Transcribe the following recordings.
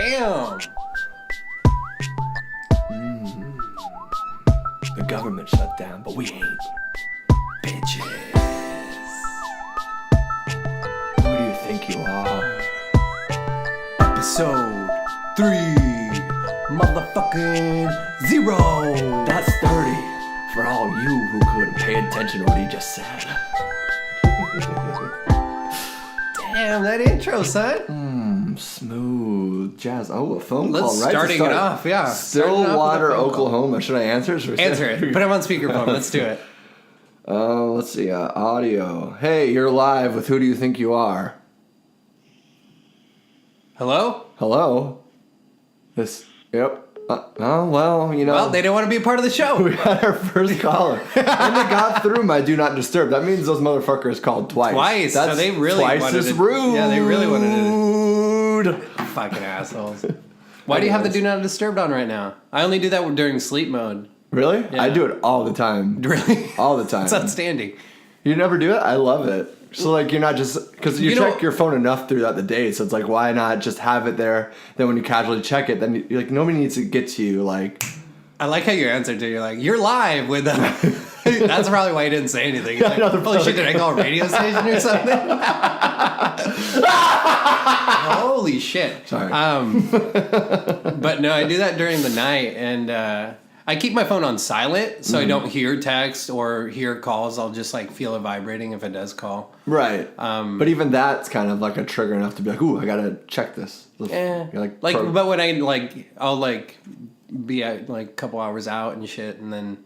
Damn. The government shut down, but we ain't. Bitches. Who do you think you are? Episode 3. Motherfucking 0. That's 30. For all you who couldn't pay attention to what he just said. Damn, that intro, son. Smooth jazz. Oh, a phone call, Let's right? starting it off, yeah. Stillwater, Oklahoma. Should I answer it? Answer it. Put him on speakerphone. Let's do it. Let's see. Audio. Hey, you're live with Who Do You Think You Are? Hello? Hello? Yep. Well, you know. Well, they didn't want to be a part of the show. We had our first caller. And they got through my Do Not Disturb. That means those motherfuckers called twice. That's so they really twice wanted as it. rude. Yeah, they really wanted it. Fucking assholes. Why do you have the Do Not Disturb on right now? I only do that during sleep mode. Really? Yeah. I do it all the time. Really? All the time. It's outstanding. You never do it? I love it. So, like, you're not just... Because you check your phone enough throughout the day, so it's like, why not just have it there? Then when you casually check it, then you're like, nobody needs to get to you, like... I like how you answered to. You're like, you're live with... That's probably why you didn't say anything. Like, holy shit, did I call a radio station or something? Holy shit. Sorry. But no, I do that during the night, and... I keep my phone on silent, so I don't hear text or hear calls. I'll just like feel it vibrating if it does call. Right. But even that's kind of like a trigger enough to be like, ooh, I gotta check this. You're like but when I I'll be at like a couple hours out and shit, and then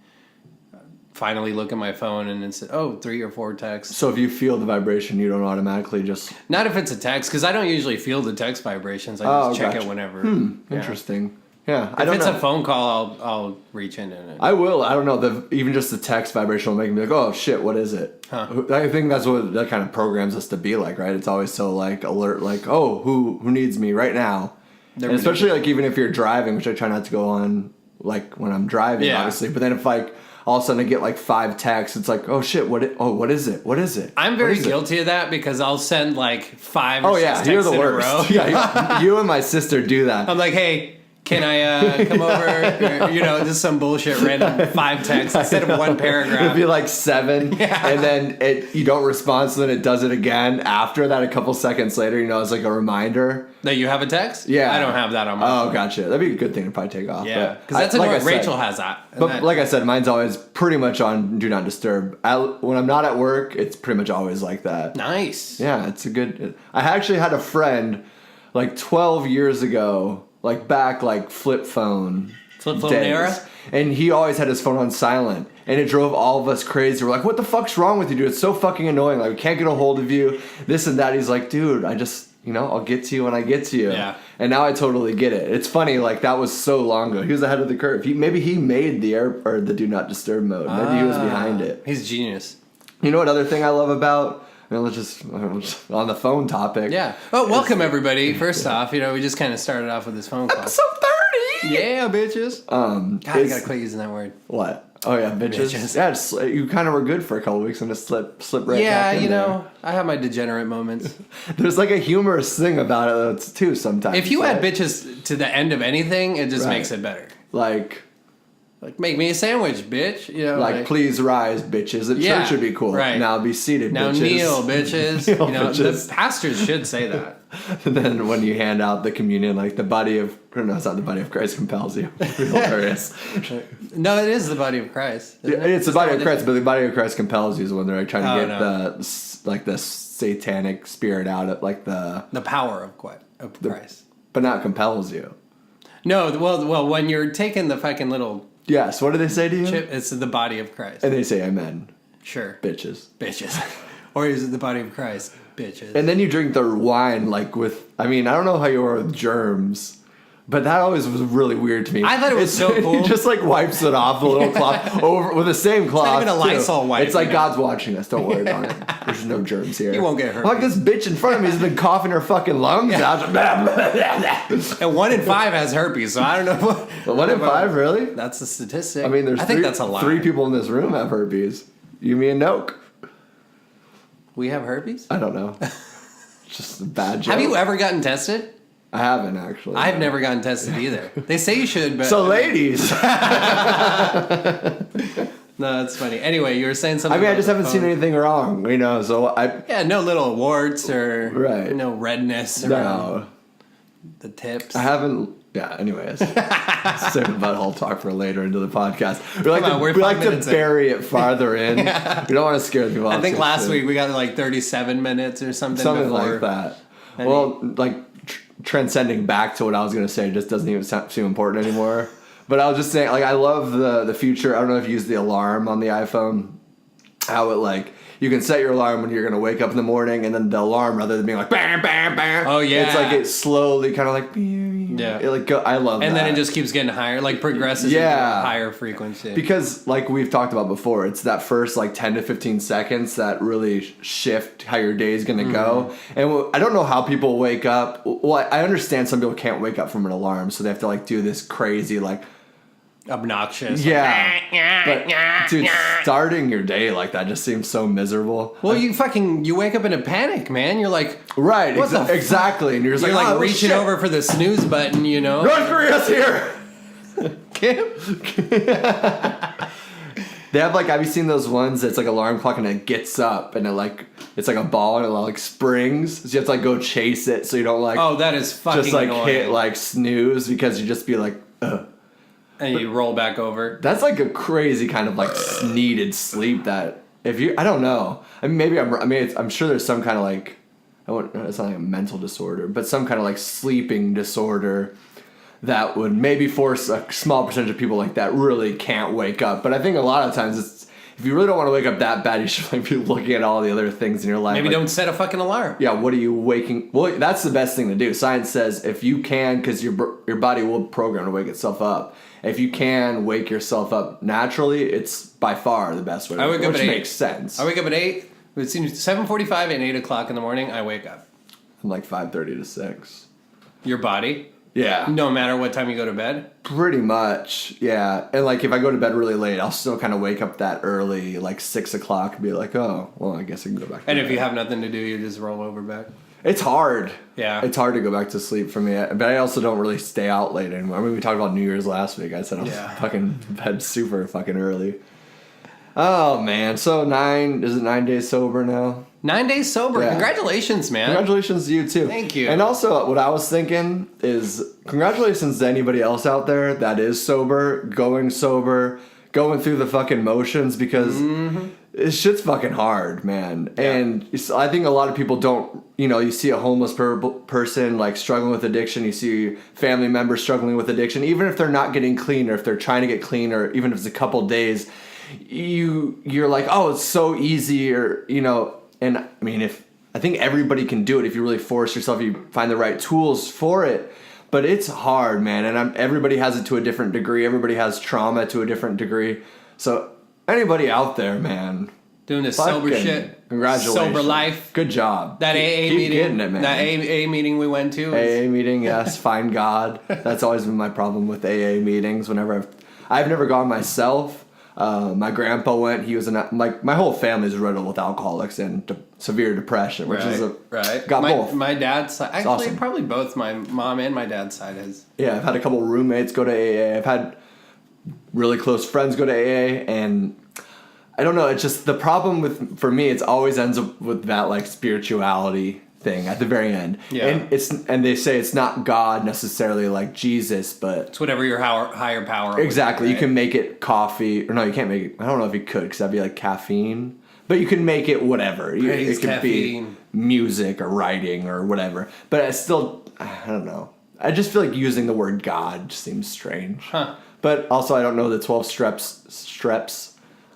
finally look at my phone and it's 3 or 4 texts. So if you feel the vibration, you don't automatically just... Not if it's a text, because I don't usually feel the text vibrations. I just check it whenever. Yeah. Interesting. Yeah, if it's a phone call, I'll reach into it. I will. I don't know. Even just the text vibration will make me like, oh shit, what is it? Huh. I think that's what that kind of programs us to be like, right? It's always so like alert, like, oh, who needs me right now? And especially like even if you're driving, which I try not to go on like when I'm driving, obviously. But then if like all of a sudden I get like 5 texts, it's like, oh shit, what is it? What is it? I'm very guilty of that because I'll send like 5 or or 6 texts you're the in worst. a row. Yeah, you and my sister do that. I'm like, hey, can I come over? Or, just some bullshit random 5 texts instead of 1 paragraph. It'd be like 7, and then you don't respond, so then it does it again after that. A couple seconds later, it's like a reminder that you have a text. Yeah, I don't have that on my phone. Oh, gotcha. That'd be a good thing to probably take off. Yeah, because that's what Rachel has that. But like I said, mine's always pretty much on Do Not Disturb. When I'm not at work, it's pretty much always like that. Nice. Yeah, it's a good. I actually had a friend like 12 years ago. Like back, like flip phone days. Era? And he always had his phone on silent. And it drove all of us crazy. We're like, what the fuck's wrong with you, dude? It's so fucking annoying. Like, we can't get a hold of you. This and that. He's like, dude, I just, I'll get to you when I get to you. Yeah. And now I totally get it. It's funny, like, that was so long ago. He was ahead of the curve. Maybe he made the Do Not Disturb mode. Maybe he was behind it. He's a genius. You know what other thing I love about... Let's just on the phone topic. Yeah. Oh, welcome everybody. First off, we just kind of started off with this phone call. Episode 30. Yeah, bitches. God, I gotta quit using that word. What? Oh yeah, bitches. Yeah, you kind of were good for a couple of weeks and just slip right back in there. I have my degenerate moments. There's like a humorous thing about it too. Sometimes if you add bitches to the end of anything, it just makes it better. Like make me a sandwich, bitch. Like please rise, bitches. The church would be cool. Right. Now be seated, now bitches. Kneel, bitches. Kneel, bitches. The pastors should say that. And then when you hand out the communion, like the body of... No, it's not the body of Christ compels you. Hilarious. No, it is the body of Christ. It's the body of Christ, but the body of Christ compels you is when they're like trying to get the satanic spirit out of like the power of Christ. But not compels you. No, well, when you're taking the fucking little... Yes, what do they say to you? Chip, it's the body of Christ. And they say amen. Sure. Bitches. Or is it the body of Christ? Bitches. And then you drink the wine like with... I mean, I don't know how you are with germs... But that always was really weird to me. I thought it was so cool. He just like wipes it off a little cloth over with the same cloth. It's not even a Lysol wipe. It's like God's watching us. Don't worry about it. There's no germs here. You won't get hurt. Like this bitch in front of me has been coughing her fucking lungs out. And 1 in 5 has herpes, so I don't know. But 1 in 5, really? That's the statistic. I mean, I think that's a lie. 3 people in this room have herpes. You, me, and Noak. We have herpes? I don't know. Just a bad joke. Have you ever gotten tested? I haven't actually. I've never gotten tested either. They say you should, but so ladies. No, that's funny. Anyway, you were saying something. I mean, I just haven't seen anything wrong, you know. So no little warts or right. no redness around the tips. I haven't. Yeah. Anyways, save the butthole talk for later into the podcast. We like to bury it farther in. Yeah. We don't want to scare people off. I think last week we got like 37 minutes or something. Something like that. Well, like transcending back to what I was going to say just doesn't even seem important anymore. But I was just saying, like, I love the future. I don't know if you use the alarm on the iPhone. How it, like, you can set your alarm when you're going to wake up in the morning, and then the alarm, rather than being like, bam, bam, bam. Oh, yeah. It's like it slowly kind of like, yeah. I love that. And then it just keeps getting higher, like progresses into a higher frequency. Because, like we've talked about before, it's that first, like, 10 to 15 seconds that really shift how your day is going to go. And I don't know how people wake up. Well, I understand some people can't wake up from an alarm, so they have to, like, do this crazy, like, obnoxious. Yeah. But, dude, starting your day like that just seems so miserable. Well, you wake up in a panic, man. You're like, right, exactly. And you're just like reaching over for the snooze button, you know? North Korea's here! Kim? They have, like, have you seen those ones that's like alarm clock and it gets up and it's like a ball and it like springs? So you have to, like, go chase it so you don't, like... Oh, that is fucking just, like, annoying. hit, like, snooze because you just be like, ugh. And you roll back over. That's like a crazy kind of like needed sleep that I don't know. I mean, I'm sure there's some kind of like, it's not like a mental disorder, but some kind of like sleeping disorder that would maybe force a small percentage of people like that really can't wake up. But I think a lot of times if you really don't want to wake up that bad, you should like be looking at all the other things in your life. Maybe don't set a fucking alarm. Yeah, what are you waking? Well, that's the best thing to do. Science says if you can, because your body will program to wake itself up. If you can wake yourself up naturally, it's by far the best way to wake up, which makes sense. I wake up at 8. It seems 7:45 and 8 o'clock in the morning, I wake up. I'm like 5:30 to 6. Your body? Yeah. No matter what time you go to bed? Pretty much, yeah. And like if I go to bed really late, I'll still kind of wake up that early, like 6 o'clock, and be like, oh, well, I guess I can go back to bed. And if you have nothing to do, you just roll over back? It's hard. Yeah. It's hard to go back to sleep for me. But I also don't really stay out late anymore. I mean, we talked about New Year's last week. I said I was fucking bed super fucking early. Oh, man. So is it 9 days sober now? 9 days sober. Yeah. Congratulations, man. Congratulations to you, too. Thank you. And also, what I was thinking is congratulations to anybody else out there that is sober, going through the fucking motions, because this shit's fucking hard, man. Yeah. And I think a lot of people don't, you see a homeless person like struggling with addiction. You see family members struggling with addiction. Even if they're not getting clean, or if they're trying to get clean, or even if it's a couple days, you're like, oh, it's so easy, or, and I mean, I think everybody can do it if you really force yourself, you find the right tools for it. But it's hard, man, and everybody has it to a different degree. Everybody has trauma to a different degree. So anybody out there, man, doing this sober shit, congratulations, sober life, good job. That keep meeting, getting it, man. That AA meeting we went to. AA meeting, yes. Find God. That's always been my problem with AA meetings. Whenever I've never gone myself. My grandpa went. He was my whole family's riddled with alcoholics and severe depression, which is got both. My dad's side, actually, awesome. Probably both my mom and my dad's side has. Yeah, I've had a couple roommates go to AA. I've had really close friends go to AA, and I don't know. It's just the problem for me. It always ends up with that like spirituality thing at the very end. Yeah. And they say it's not God necessarily, like Jesus, but it's whatever your higher power. Exactly. Right? You can make it coffee, or no, you can't make it. I don't know if you could, because that'd be like caffeine. But you can make it whatever. It could be music or writing or whatever. But I don't know. I just feel like using the word God just seems strange. Huh. But also, I don't know the 12 streps.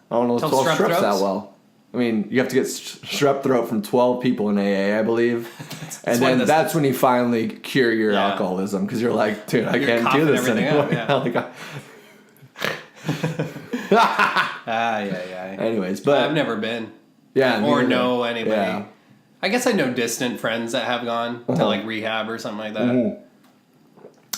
I don't know the 12 streps that well. I mean, you have to get strep throat from 12 people in AA, I believe. And then that's when you finally cure your alcoholism, because you're like, dude, I can't do this anymore. Anyways, but I've never been. Yeah. Or know anybody. Yeah. I guess I know distant friends that have gone to like rehab or something like that. Mm-hmm.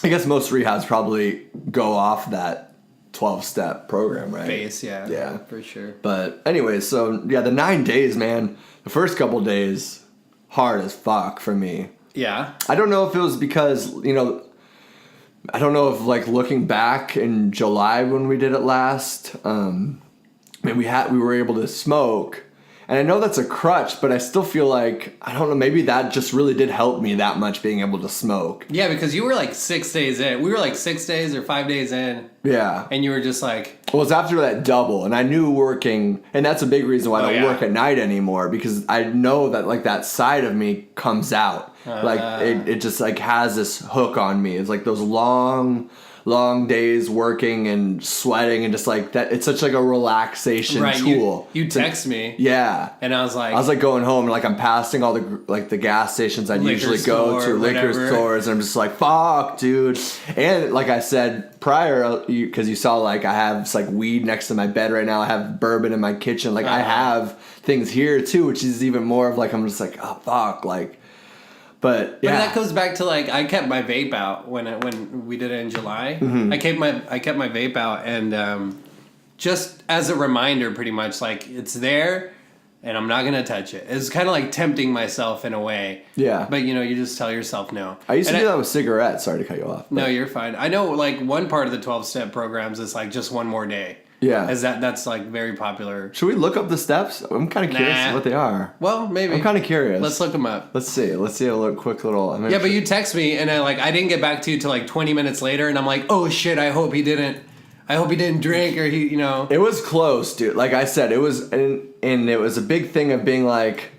I guess most rehabs probably go off that 12-step program, right? Base, yeah, for sure. But anyways, so yeah, the 9 days, man. The first couple days, hard as fuck for me. Yeah. I don't know if it was because, I don't know if like looking back in July when we did it last, we were able to smoke. And I know that's a crutch, but I still feel like, I don't know, maybe that just really did help me that much being able to smoke. Yeah, because you were like 6 days in. We were like 6 days or 5 days in. Yeah. And you were just like... Well, it's after that double, and I knew working, and that's a big reason why I don't work at night anymore, because I know that like that side of me comes out. Like it just like has this hook on me. It's like those long days working and sweating and just like that. It's such like a relaxation tool. You text me. Yeah. And I was like going home and like I'm passing all the gas stations I'd usually go to, liquor stores, and I'm just like, fuck, dude. And like I said prior, because you saw like I have like weed next to my bed right now. I have bourbon in my kitchen. Like I have things here too, which is even more of like, I'm just like, oh fuck, like. But that goes back to like I kept my vape out when we did it in July. Mm-hmm. I kept my vape out, and just as a reminder, pretty much like it's there, and I'm not gonna touch it. It's kind of like tempting myself in a way. Yeah. But you just tell yourself no. I used to do that with cigarettes. Sorry to cut you off. No, you're fine. I know like one part of the 12-step programs is like just one more day. Yeah. That's like very popular. Should we look up the steps? I'm kind of curious what they are. Well, maybe. I'm kind of curious. Let's look them up. Let's see a quick little... But you text me and I didn't get back to you till like 20 minutes later, and I'm like, oh shit, I hope he didn't drink, or he. It was close, dude. Like I said, it was, and it was a big thing of being like,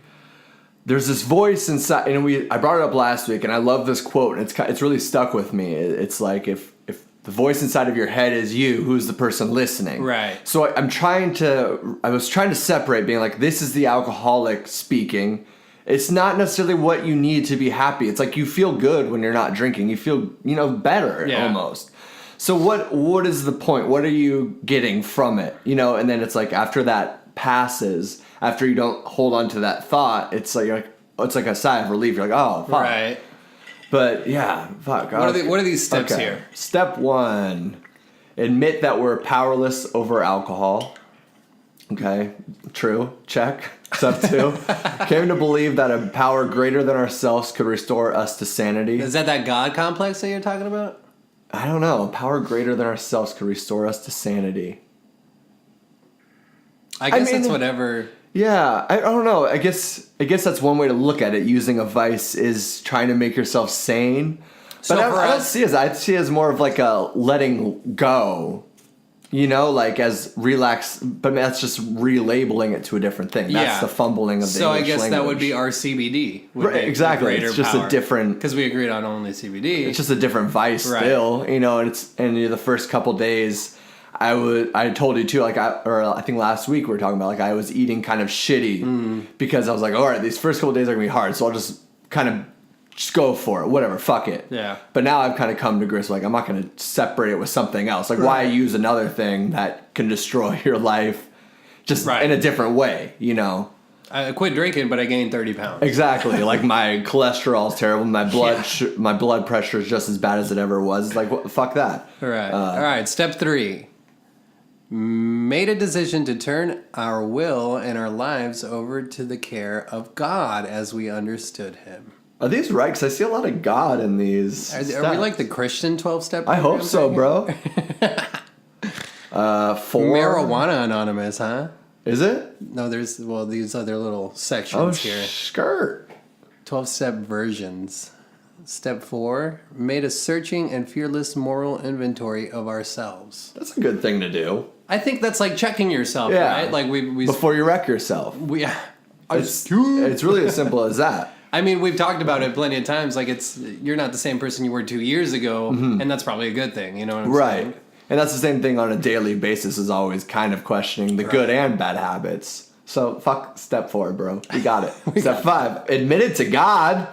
there's this voice inside, and I brought it up last week, and I love this quote, and it's really stuck with me. It's like, if the voice inside of your head is you, who's the person listening? Right. So I was trying to separate, being like, this is the alcoholic speaking. It's not necessarily what you need to be happy. It's like you feel good when you're not drinking. You feel, better almost. So what is the point? What are you getting from it? And then it's like after that passes, after you don't hold on to that thought, it's like a sigh of relief. You're like, oh, fuck. Right. But yeah, fuck. What are these steps here? Step 1, admit that we're powerless over alcohol. Okay, true. Check. Step 2, came to believe that a power greater than ourselves could restore us to sanity. Is that God complex that you're talking about? I don't know. Power greater than ourselves could restore us to sanity. I guess it's whatever. Yeah, I don't know. I guess that's one way to look at it. Using a vice is trying to make yourself sane. But I don't see it as more of like a letting go. Like as relax, but that's just relabeling it to a different thing. That's the fumbling of the English I guess language. That would be our CBD. Right, exactly. It's just a different... Because we agreed on only CBD. It's just a different vice still, and the first couple days... I told you too, I think last week we were talking about, like, I was eating kind of shitty because I was like, all right, these first couple days are going to be hard, so I'll just kind of just go for it, whatever, fuck it. Yeah. But now I've kind of come to grips, like, I'm not going to separate it with something else. Like, why use another thing that can destroy your life just in a different way, I quit drinking, but I gained 30 pounds. Exactly. Like, my cholesterol's terrible, my blood pressure is just as bad as it ever was. It's like, fuck that. All right, step 3. Made a decision to turn our will and our lives over to the care of God as we understood Him. Are these right? Because I see a lot of God in these. Are we like the Christian 12-step? I hope so, bro. 4. Marijuana Anonymous, huh? Is it? No, there's these other little sections here. Skirt. 12-step versions. Step 4, made a searching and fearless moral inventory of ourselves. That's a good thing to do. I think that's like checking yourself, right? Like we before you wreck yourself. It's really as simple as that. I mean, we've talked about it plenty of times. Like, you're not the same person you were 2 years ago, and that's probably a good thing. You know what I'm saying? Right. And that's the same thing on a daily basis, is always kind of questioning the good and bad habits. So fuck step 4, bro. You got it. Step 5, admit it to God,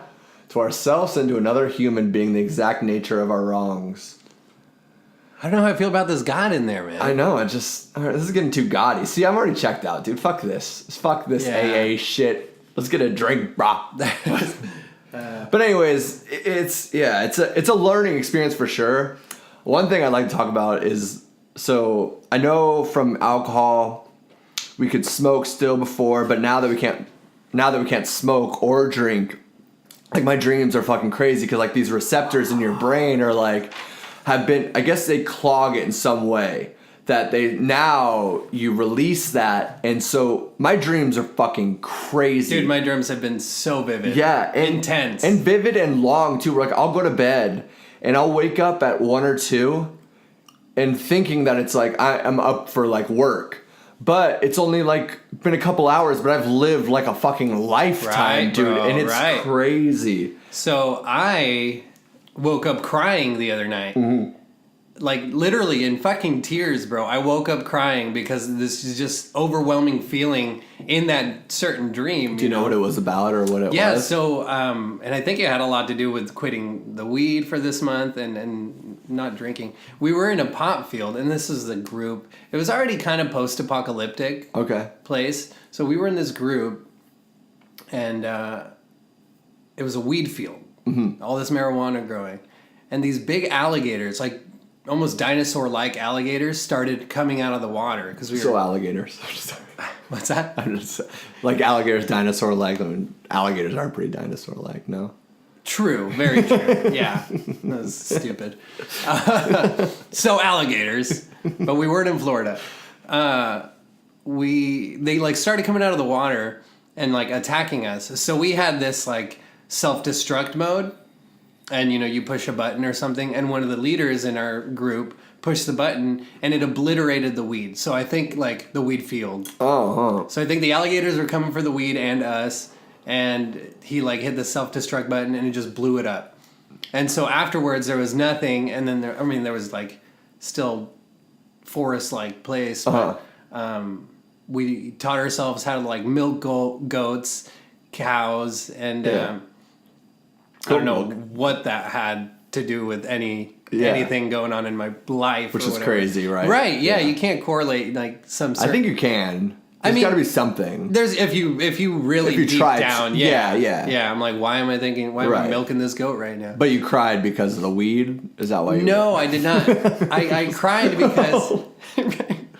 to ourselves, and to another human being the exact nature of our wrongs. I don't know how I feel about this God in there, man. I know. This is getting too gaudy. See, I'm already checked out, dude. Fuck this. Fuck this AA shit. Let's get a drink, brah. But anyways, it's a learning experience for sure. One thing I'd like to talk about is, so I know from alcohol we could smoke still before, but now that we can't smoke or drink, like my dreams are fucking crazy because like these receptors in your brain are like have been, I guess they clog it in some way that now you release that, and so my dreams are fucking crazy. Dude, my dreams have been so vivid. Yeah, intense and vivid and long too. Like I'll go to bed and I'll wake up at 1 or 2 and thinking that it's like I'm up for like work. But it's only like been a couple hours, but I've lived like a fucking lifetime, dude. Bro, and it's crazy. So I woke up crying the other night. Mm-hmm. Like literally in fucking tears, bro. I woke up crying because this is just overwhelming feeling in that certain dream. Do you know what it was about or what it was? Yeah, so, and I think it had a lot to do with quitting the weed for this month and not drinking. We were in a pop field, and this is the group. It was already kind of post-apocalyptic place. So we were in this group, and it was a weed field. Mm-hmm. All this marijuana growing. And these big alligators, like almost dinosaur-like alligators, started coming out of the water. Cause we were alligators. What's that? I'm just like alligators, dinosaur-like. I mean, alligators are pretty dinosaur-like, no? True, very true. Yeah, that was stupid. So alligators, but we weren't in Florida. They like started coming out of the water and like attacking us. So we had this like self-destruct mode, and you push a button or something, and one of the leaders in our group pushed the button and it obliterated the weed. So I think like the weed field. Oh. So I think the alligators were coming for the weed and us. And he like hit the self-destruct button and it just blew it up. And so afterwards there was nothing. And then there was like still forest-like place. But we taught ourselves how to like milk goats, cows, and I don't know what that had to do with anything going on in my life. Which is crazy, right? Right, yeah. You can't correlate like some certain... I think you can. There's got to be something. There's if you really deep down, yeah. I'm like, why am I milking this goat right now? But you cried because of the weed? Is that why? No, I did not. I cried because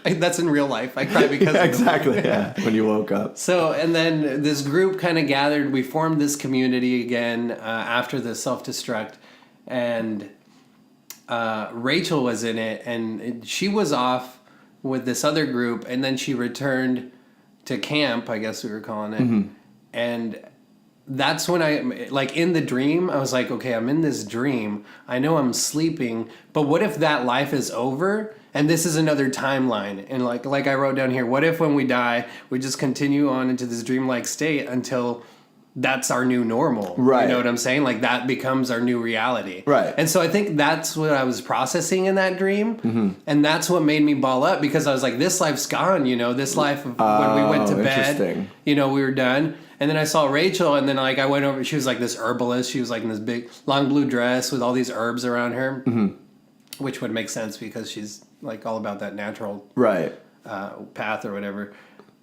that's in real life. I cried because exactly. When you woke up. So and then this group kind of gathered. We formed this community again after the self-destruct, and Rachel was in it, and she was off with this other group, and then she returned to camp, I guess we were calling it. Mm-hmm. And that's when I, like in the dream, I was like, okay, I'm in this dream. I know I'm sleeping, but what if that life is over and this is another timeline? And like I wrote down here, what if when we die, we just continue on into this dreamlike state until that's our new normal. Right. You know what I'm saying? Like that becomes our new reality. Right. And so I think that's what I was processing in that dream. Mm-hmm. And that's what made me ball up because I was like, this life's gone, this life of when we went to bed, we were done. And then I saw Rachel and then like I went over, she was like this herbalist. She was like in this big long blue dress with all these herbs around her, which would make sense because she's like all about that natural path or whatever.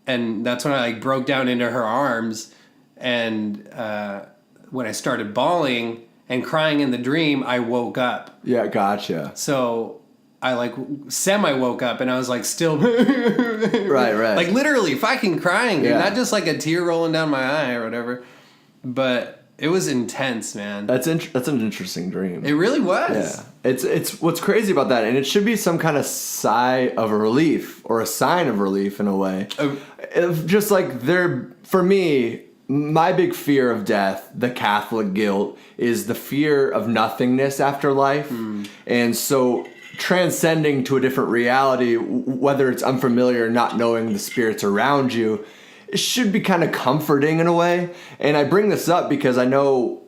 And that's when I like broke down into her arms. And when I started bawling and crying in the dream, I woke up. Yeah, gotcha. So I like semi-woke up and I was like still... Right. Like literally fucking crying, dude. Not just like a tear rolling down my eye or whatever. But it was intense, man. That's an interesting dream. It really was. Yeah. It's what's crazy about that, and it should be some kind of sigh of relief or a sign of relief in a way. Just like for me... My big fear of death, the Catholic guilt, is the fear of nothingness after life. And so transcending to a different reality, whether it's unfamiliar or not knowing the spirits around you, it should be kind of comforting in a way. And I bring this up because I know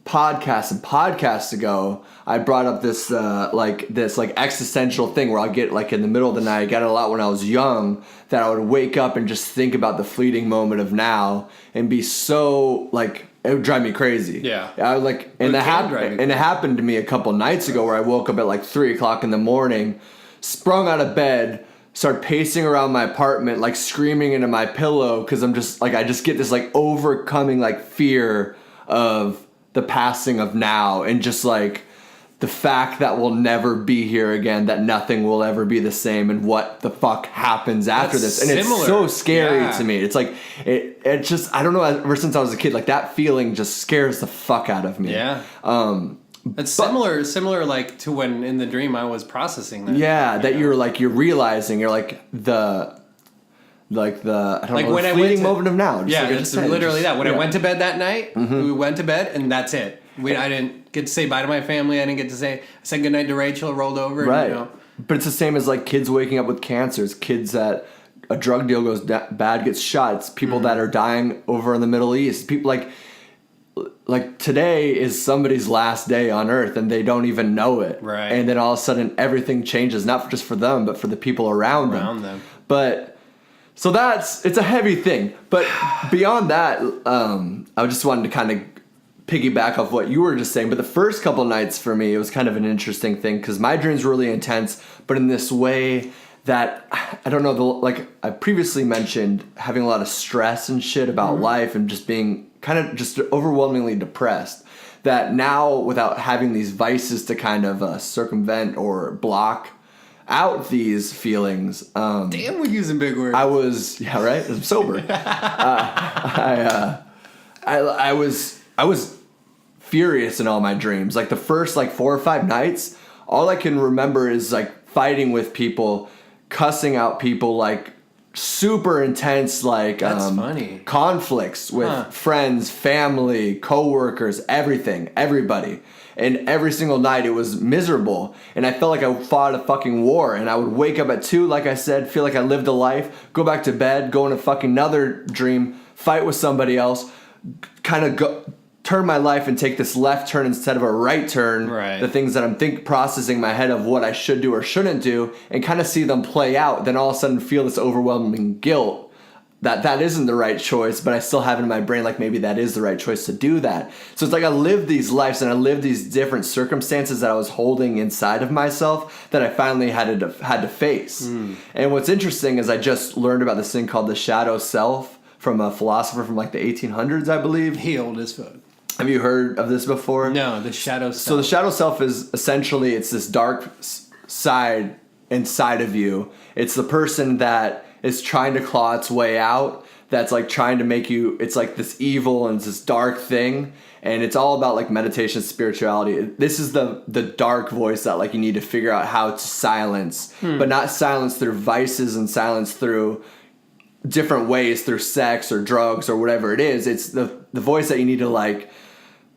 podcasts ago, I brought up this existential thing where I'll get like in the middle of the night. I got it a lot when I was young, that I would wake up and just think about the fleeting moment of now and be so like it would drive me crazy. Yeah, I would like, and it happened to me a couple nights ago where I woke up at like 3:00 in the morning, sprung out of bed, started pacing around my apartment, like screaming into my pillow because I'm just like I just get this like overcoming like fear of the passing of now, and just like the fact that we'll never be here again, that nothing will ever be the same, and what the fuck happens after this. And it's so scary to me. It's like, it just, I don't know, ever since I was a kid, like that feeling just scares the fuck out of me. Yeah. It's similar like to when in the dream I was processing that. Yeah, that you're realizing, you're like the fleeting moment of now. Just it's literally that. When I went to bed that night, we went to bed and that's it. I didn't get to say bye to my family. I didn't get to say, I said goodnight to Rachel, rolled over. Right. And, But it's the same as like kids waking up with cancers, kids that a drug deal goes bad, gets shot. It's people that are dying over in the Middle East. People like today is somebody's last day on earth and they don't even know it. Right. And then all of a sudden everything changes, not just for them, but for the people around them. But so it's a heavy thing. But beyond that, I just wanted to kind of piggyback off what you were just saying. But the first couple nights for me, it was kind of an interesting thing because my dreams were really intense, but in this way that, I don't know, like I previously mentioned, having a lot of stress and shit about life and just being kind of just overwhelmingly depressed. That now, without having these vices to kind of circumvent or block out these feelings. Damn, we're using big words. I was, yeah, right? I'm sober. I was furious in all my dreams. Like the first 4 or 5 nights, all I can remember is like fighting with people, cussing out people, like super intense, like that's funny. Conflicts with friends, family, coworkers, everybody. And every single night it was miserable. And I felt like I fought a fucking war. And I would wake up at 2, like I said, feel like I lived a life, go back to bed, go in a fucking another dream, fight with somebody else, kind of turn my life and take this left turn instead of a right turn. Right. The things that I'm processing in my head of what I should do or shouldn't do, and kind of see them play out. Then all of a sudden feel this overwhelming guilt that isn't the right choice, but I still have it in my brain like maybe that is the right choice to do that. So it's like I lived these lives and I lived these different circumstances that I was holding inside of myself that I finally had to face. And what's interesting is I just learned about this thing called the shadow self from a philosopher from like the 1800s, I believe. He old as fuck. Have you heard of this before? No, the shadow self. So the shadow self is essentially, it's this dark side inside of you. It's the person that is trying to claw its way out, that's like trying to make you, it's like this evil and it's this dark thing, and it's all about like meditation, spirituality. This is the dark voice that like you need to figure out how to silence, but not silence through vices and silence through different ways, through sex or drugs or whatever it is. It's the voice that you need to like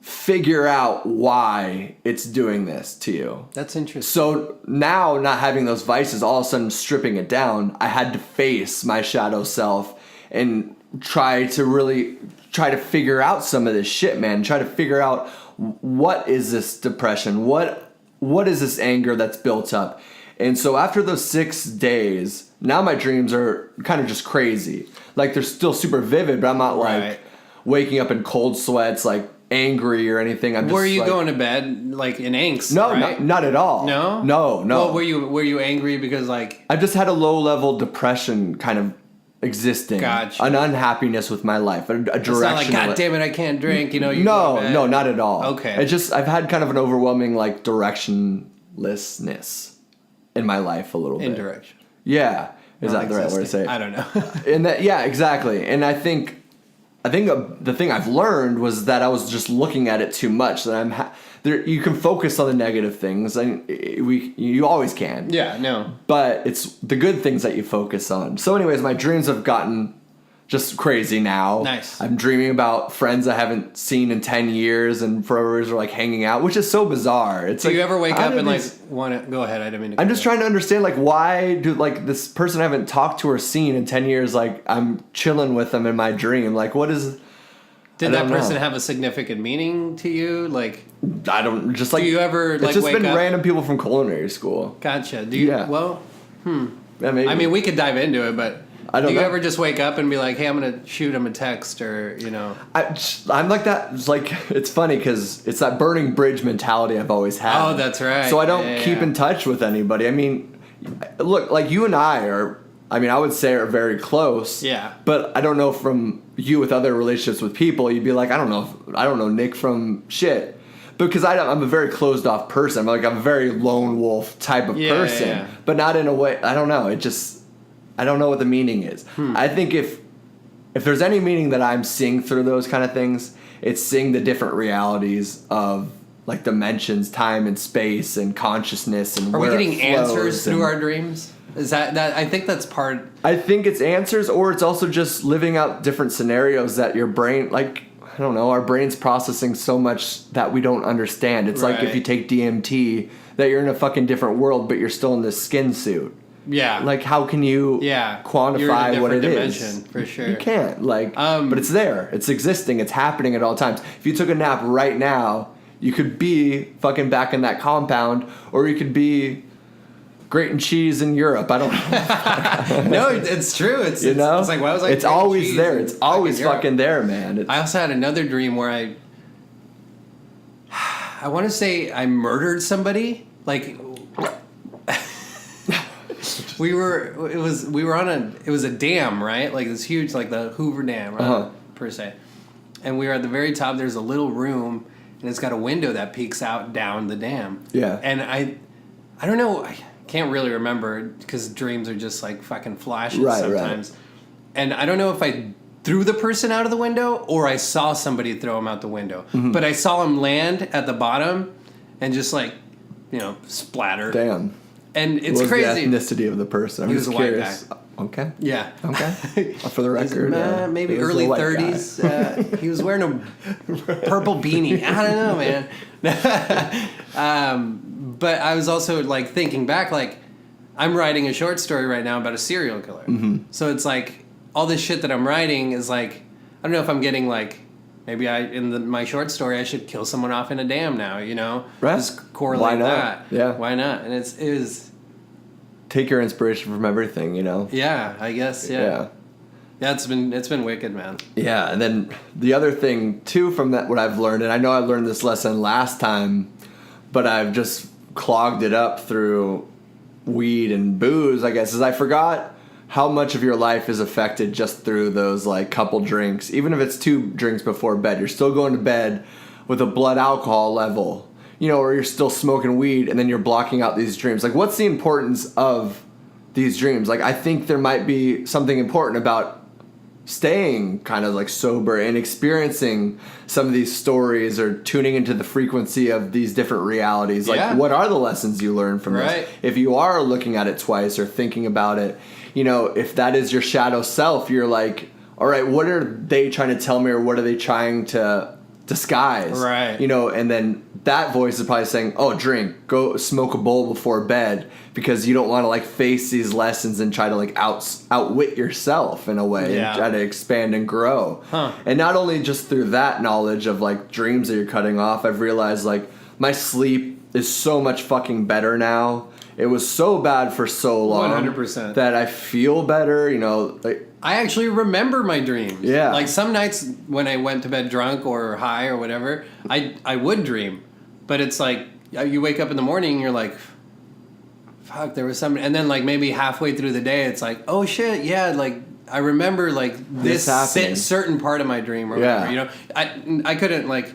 figure out why it's doing this to you. That's interesting. So now, not having those vices, all of a sudden stripping it down, I had to face my shadow self and try to figure out some of this shit, man. Try to figure out what is this depression? What is this anger that's built up? And so after those 6 days, now my dreams are kind of just crazy. Like they're still super vivid, but I'm not like waking up in cold sweats, like angry or anything. I'm just were you going to bed like in angst? No, right? not at all. No. Well, were you angry because like I just had a low level depression kind of existing. Gotcha. An unhappiness with my life, a direction. It's not like, God damn it, I can't drink. No, not at all. Okay. I've had kind of an overwhelming like directionlessness in my life a little bit. Indirection. Yeah. Is that the right word to say it? I don't know. And that, yeah, exactly. And I think the thing I've learned was that I was just looking at it too much. That you can focus on the negative things, and you always can. Yeah, no. But it's the good things that you focus on. So, anyways, my dreams have gotten just crazy now. Nice. I'm dreaming about friends I haven't seen in 10 years, and forever are like hanging out, which is so bizarre. It's Do you ever wake up and like want to go ahead? I didn't mean to. I'm just trying to understand like why do like this person I haven't talked to or seen in 10 years, like I'm chilling with them in my dream. Like what is? Did that person have a significant meaning to you? Like I don't just like. Do you ever like? It's just wake been up? random people from culinary school. Gotcha. Do you? Yeah. Well, Yeah, maybe. I mean, we could dive into it, but. I don't Do you know. ever just wake up and be like, "Hey, I'm gonna shoot him a text," or I'm like that. It's like it's funny because it's that burning bridge mentality I've always had. Oh, that's right. So I don't keep in touch with anybody. I mean, look, like you and I are. I mean, I would say are very close. Yeah. But I don't know from you with other relationships with people. You'd be like, I don't know Nick from shit. because I'm a very closed off person. I'm a very lone wolf type of person, but not in a way. I don't know. I don't know what the meaning is. I think if there's any meaning that I'm seeing through those kind of things, it's seeing the different realities of like dimensions, time and space and consciousness and are we getting answers through our dreams? Is that I think that's part. I think it's answers, or it's also just living out different scenarios that your brain, like, I don't know, our brain's processing so much that we don't understand. It's like if you take DMT, that you're in a fucking different world, but you're still in this skin suit. Yeah. Like, how can you quantify what it is? For sure. You can't. Like, but it's there. It's existing. It's happening at all times. If you took a nap right now, you could be fucking back in that compound, or you could be grating cheese in Europe. I don't know. No, it's true. It's like, why was I? It's always there. It's always fucking there, man. I also had another dream where I want to say I murdered somebody. Like, it was a dam, right? Like this huge, like the Hoover Dam, right? Per se. And we were at the very top. There's a little room, and it's got a window that peeks out down the dam. Yeah. And I don't know. I can't really remember because dreams are just like fucking flashes sometimes. Right. And I don't know if I threw the person out of the window or I saw somebody throw him out the window. Mm-hmm. But I saw him land at the bottom and just like, splatter. Damn. And it's what was crazy. The ethnicity of the person? He was a curious. White guy. Okay. Yeah. Okay. For the record, maybe early 30s. He was wearing a purple beanie. I don't know, man. But I was also like thinking back, like I'm writing a short story right now about a serial killer. Mm-hmm. So it's like all this shit that I'm writing is like, I don't know if I'm getting like, maybe my short story I should kill someone off in a dam now, Right. Just correlate that. Yeah. Why not? And it was. Take your inspiration from everything, Yeah, I guess. Yeah. Yeah, it's been wicked, man. Yeah, and then the other thing too from that, what I've learned, and I know I learned this lesson last time, but I've just clogged it up through weed and booze, I guess, is I forgot how much of your life is affected just through those like couple drinks. Even if it's 2 drinks before bed, you're still going to bed with a blood alcohol level, or you're still smoking weed and then you're blocking out these dreams. Like, what's the importance of these dreams? Like, I think there might be something important about staying kind of like sober and experiencing some of these stories or tuning into the frequency of these different realities. Like, what are the lessons you learn from this? If you are looking at it twice or thinking about it, if that is your shadow self, you're like, all right, what are they trying to tell me, or what are they trying to disguise? Right. And then that voice is probably saying, oh, drink, go smoke a bowl before bed, because you don't want to like face these lessons and try to like outwit yourself in a way, and try to expand and grow. And not only just through that knowledge of like dreams that you're cutting off, I've realized like my sleep is so much fucking better now. It was so bad for so long 100%. that I feel better, like, I actually remember my dreams. Yeah. Like some nights when I went to bed drunk or high or whatever, I would dream. But it's like you wake up in the morning and you're like, fuck, there was something. And then like maybe halfway through the day, it's like, oh shit, yeah, like I remember like this certain part of my dream or whatever. I couldn't like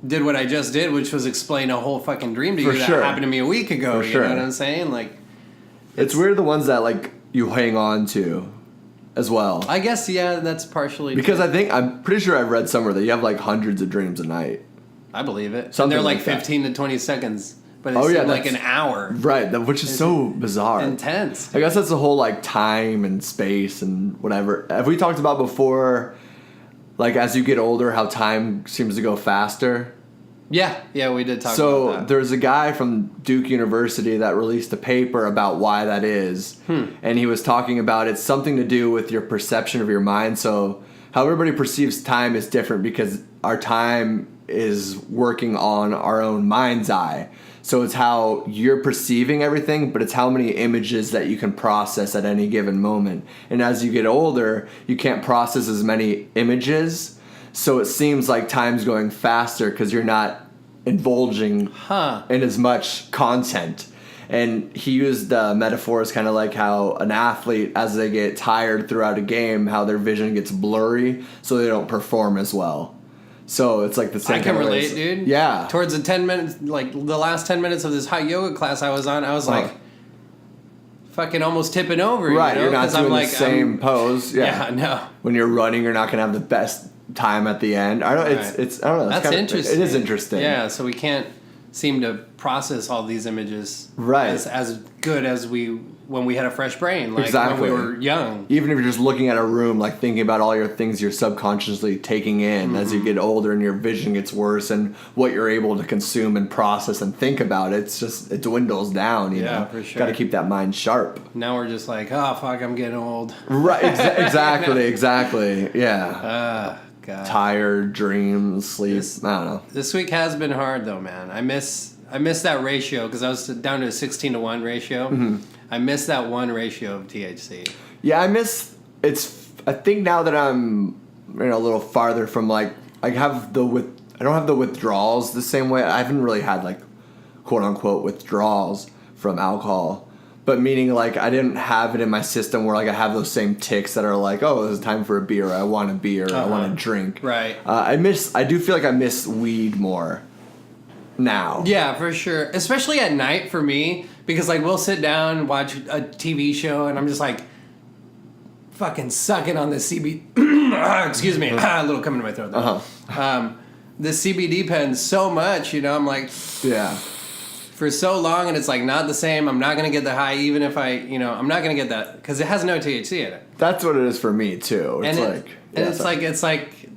did what I just did, which was explain a whole fucking dream to you that happened to me a week ago. You know what I'm saying? Like, it's weird the ones that like you hang on to as well. I guess that's partially because true. I'm pretty sure I've read somewhere that you have like hundreds of dreams a night. I believe it. Something and they're like 15 to 20 seconds, but it's like an hour. Right, which is so bizarre. Intense. I guess that's the whole like time and space and whatever. Have we talked about before, like as you get older, how time seems to go faster? Yeah, we did talk about that. So there's a guy from Duke University that released a paper about why that is. And he was talking about it's something to do with your perception of your mind. So how everybody perceives time is different because our time is working on our own mind's eye. So it's how you're perceiving everything, but it's how many images that you can process at any given moment. And as you get older, you can't process as many images. So it seems like time's going faster because you're not indulging in as much content. And he used metaphors kind of like how an athlete, as they get tired throughout a game, how their vision gets blurry so they don't perform as well. So it's like the same. I can kind of relate, dude. Yeah. Towards the 10 minutes, like the last 10 minutes of this hot yoga class I was on, I was like, fucking almost tipping over. Right, you know? You're not doing the same pose. Yeah, no. When you're running, you're not gonna have the best time at the end. I don't. Right. It's. I don't know. That's interesting. It is interesting. Yeah. So we can't seem to process all these images as good as when we had a fresh brain, like when we were young. Even if you're just looking at a room, like thinking about all your things you're subconsciously taking in as you get older and your vision gets worse and what you're able to consume and process and think about, it dwindles down, you know? For sure. Got to keep that mind sharp. Now we're just like, oh, fuck, I'm getting old. Right, exactly, yeah. God. Tired, dreams, sleep, I don't know. This week has been hard, though, man. I miss that ratio because I was down to a 16-to-1 ratio. I miss that 1 ratio of THC. Yeah, I think now that I'm a little farther from like I don't have the withdrawals the same way. I haven't really had like quote unquote withdrawals from alcohol, but meaning like I didn't have it in my system where like I have those same tics that are like, oh, it's time for a beer. I want a beer. I want a drink. Right. I do feel like I miss weed more now. Yeah, for sure. Especially at night for me, because like we'll sit down and watch a TV show and I'm just like fucking sucking on the CBD. Excuse me, a little coming to my throat there. The CBD pen so much, you know, I'm like, yeah, for so long, and it's like not the same. I'm not gonna get the high, even if I'm not gonna get that because it has no THC in it. That's what it is for me too. It's it's like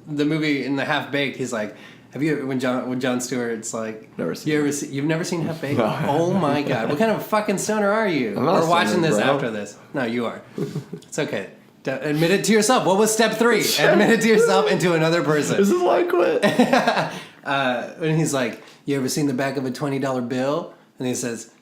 the movie in the Half Baked. He's like, have you when Jon Stewart's like, you've never seen Half Baked? No. Oh my god, what kind of fucking stoner are you? We're watching this after this. No, you are. It's okay. Admit it to yourself. What was step 3? Admit it to yourself and to another person. This is why I quit. And he's like, you ever seen the back of a $20 bill? And he says,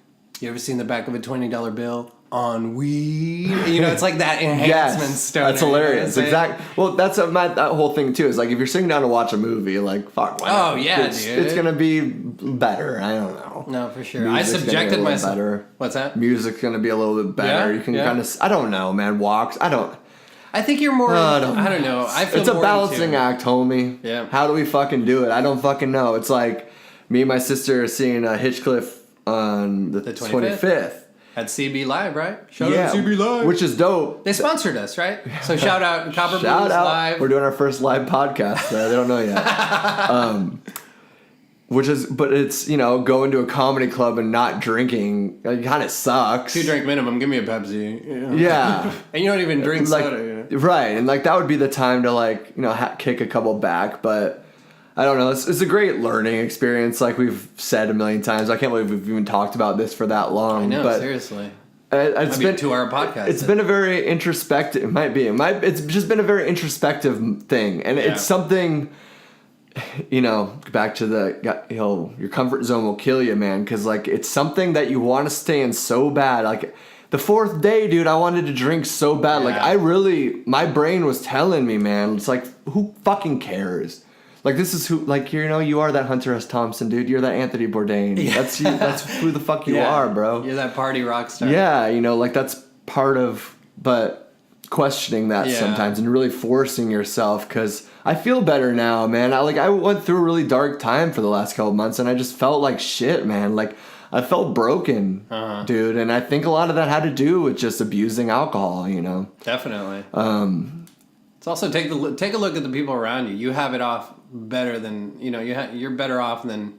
you ever seen the back of a $20 bill on weed? You know, it's like that enhancement stoner. That's hilarious. Exactly. Well, that's that whole thing too. Is like if you're sitting down to watch a movie, like fuck. Oh yeah, dude. It's gonna be better. I don't know. No, for sure. Music's I subjected myself. Better. What's that? Music's gonna be a little bit better. Yeah? You can kind of. I don't know, man. Walks. I think you're more. I don't know. I feel it's a balancing act, homie. Yeah. How do we fucking do it? I don't fucking know. It's like me and my sister are seeing Hitchcliff on the 25th. At CB Live, right? Shout out CB Live. Which is dope. They sponsored us, right? So shout out Copper Blues Live. We're doing our first live podcast. They don't know yet. But it's, going to a comedy club and not drinking, it kind of sucks. 2 drink minimum, give me a Pepsi. Yeah. And you don't even drink soda. Right. And that would be the time to kick a couple back. But I don't know. It's a great learning experience, like we've said a million times. I can't believe we've even talked about this for that long. I know, but seriously. It's been a 2-hour podcast. It's been a very introspective. It might be. It's just been a very introspective thing, and it's something. Back to your comfort zone will kill you, man. Because it's something that you want to stay in so bad. Like the 4th day, dude, I wanted to drink so bad. Yeah. My brain was telling me, man. It's like, who fucking cares? Like, this is who, you are that Hunter S. Thompson, dude. You're that Anthony Bourdain. Yeah. That's you. That's who the fuck you are, bro. You're that party rock star. Yeah, that's part of, but questioning that sometimes and really forcing yourself, because I feel better now, man. I went through a really dark time for the last couple of months, and I just felt like shit, man. I felt broken, dude. And I think a lot of that had to do with just abusing alcohol, Definitely. It's also take a look at the people around you. You have it off better than you're better off than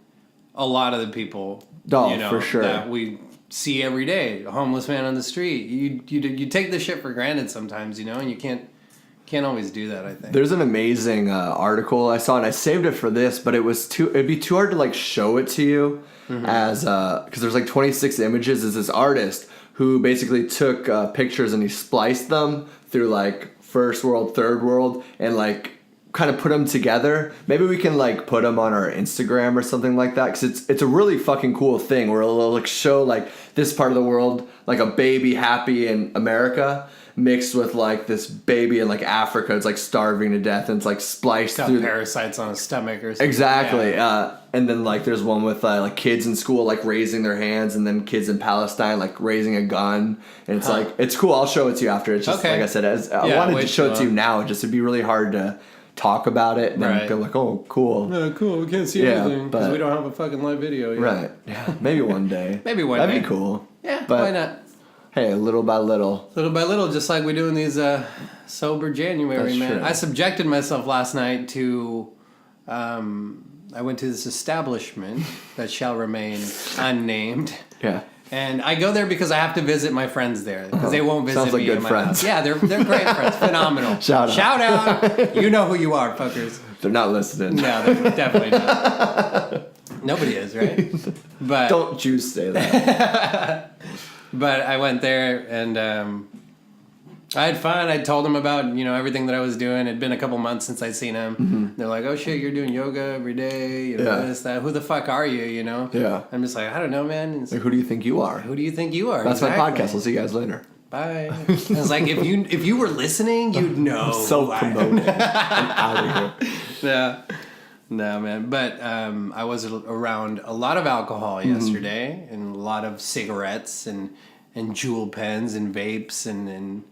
a lot of the people. For sure. That we see every day. A homeless man on the street. You take this shit for granted sometimes, and you can't always do that. I think there's an amazing article I saw, and I saved it for this, but it'd be too hard to show it to you as because there's 26 images. Is this artist who basically took pictures and he spliced them through first world, third world, and kind of put them together. Maybe we can put them on our Instagram or something like that, because it's a really fucking cool thing where it'll show this part of the world, a baby happy in America mixed with this baby in Africa. It's starving to death, and it's spliced got through parasites on his stomach or something. Exactly. Yeah. And then there's one with kids in school raising their hands, and then kids in Palestine raising a gun, and it's it's cool. I'll show it to you after. It's just like I said, I wanted to show it to you now. It'd be really hard talk about it and then be like, oh, cool. Cool. We can't see anything because we don't have a fucking live video yet. Right. Yeah. Maybe one day. That'd be cool. Yeah. But, why not? Hey, little by little. Little by little, just like we do in these sober January, That's man. true. I subjected myself last night to. I went to this establishment that shall remain unnamed. Yeah. And I go there because I have to visit my friends there because they won't visit Sounds like me good in my friends. house. Yeah, they're great friends, phenomenal. Shout out! You know who you are, fuckers. They're not listening. No, they're definitely not. Nobody is, right? But don't you say that. But I went there and I had fun. I told them about everything that I was doing. It'd been a couple months since I'd seen them. Mm-hmm. They're like, "Oh shit, you're doing yoga every day. This, that. Who the fuck are you? Yeah. I'm just like, I don't know, man. Like, who do you think you are? Who do you think you are? That's my podcast. I'll see you guys later. Bye. I was like, if you were listening, you'd know. Self-promoting. I'm out of here. Yeah. No, man. But I was around a lot of alcohol yesterday and a lot of cigarettes and jewel pens and vapes and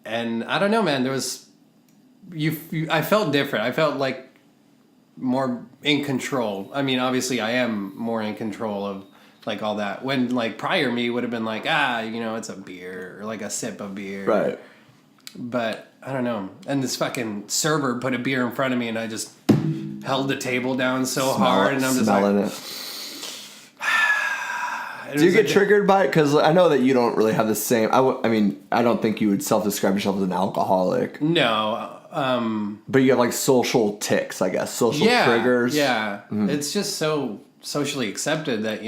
I don't know, man. There was I felt different. I felt like more in control. I mean, obviously, I am more in control of like all that. When like prior me would have been like, it's a beer or like a sip of beer, right? But I don't know. And this fucking server put a beer in front of me, and I just held the table down so hard, and I'm just smelling like, it. Do you get triggered by it? Because I know that you don't really have the same. I mean, I don't think you would self-describe yourself as an alcoholic. No. But you have like social tics, I guess. Social triggers. Yeah. Mm-hmm. It's just so socially accepted that,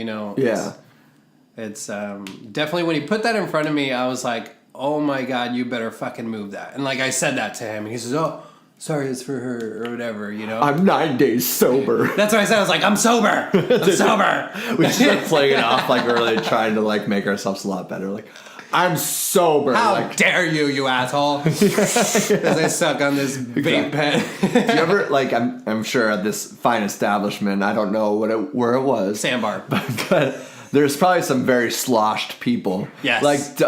it's definitely when he put that in front of me, I was like, oh my God, you better fucking move that. And like I said that to him, and he says, oh, sorry, it's for her or whatever, I'm 9 days sober. That's what I said. I was like, I'm sober. I'm sober. We just start playing it off like we're really trying to like make ourselves a lot better. Like, I'm sober. How dare you asshole? As I suck on this vape pen. Do you ever like? I'm sure at this fine establishment. I don't know where it was. Sandbar. But there's probably some very sloshed people. Yes.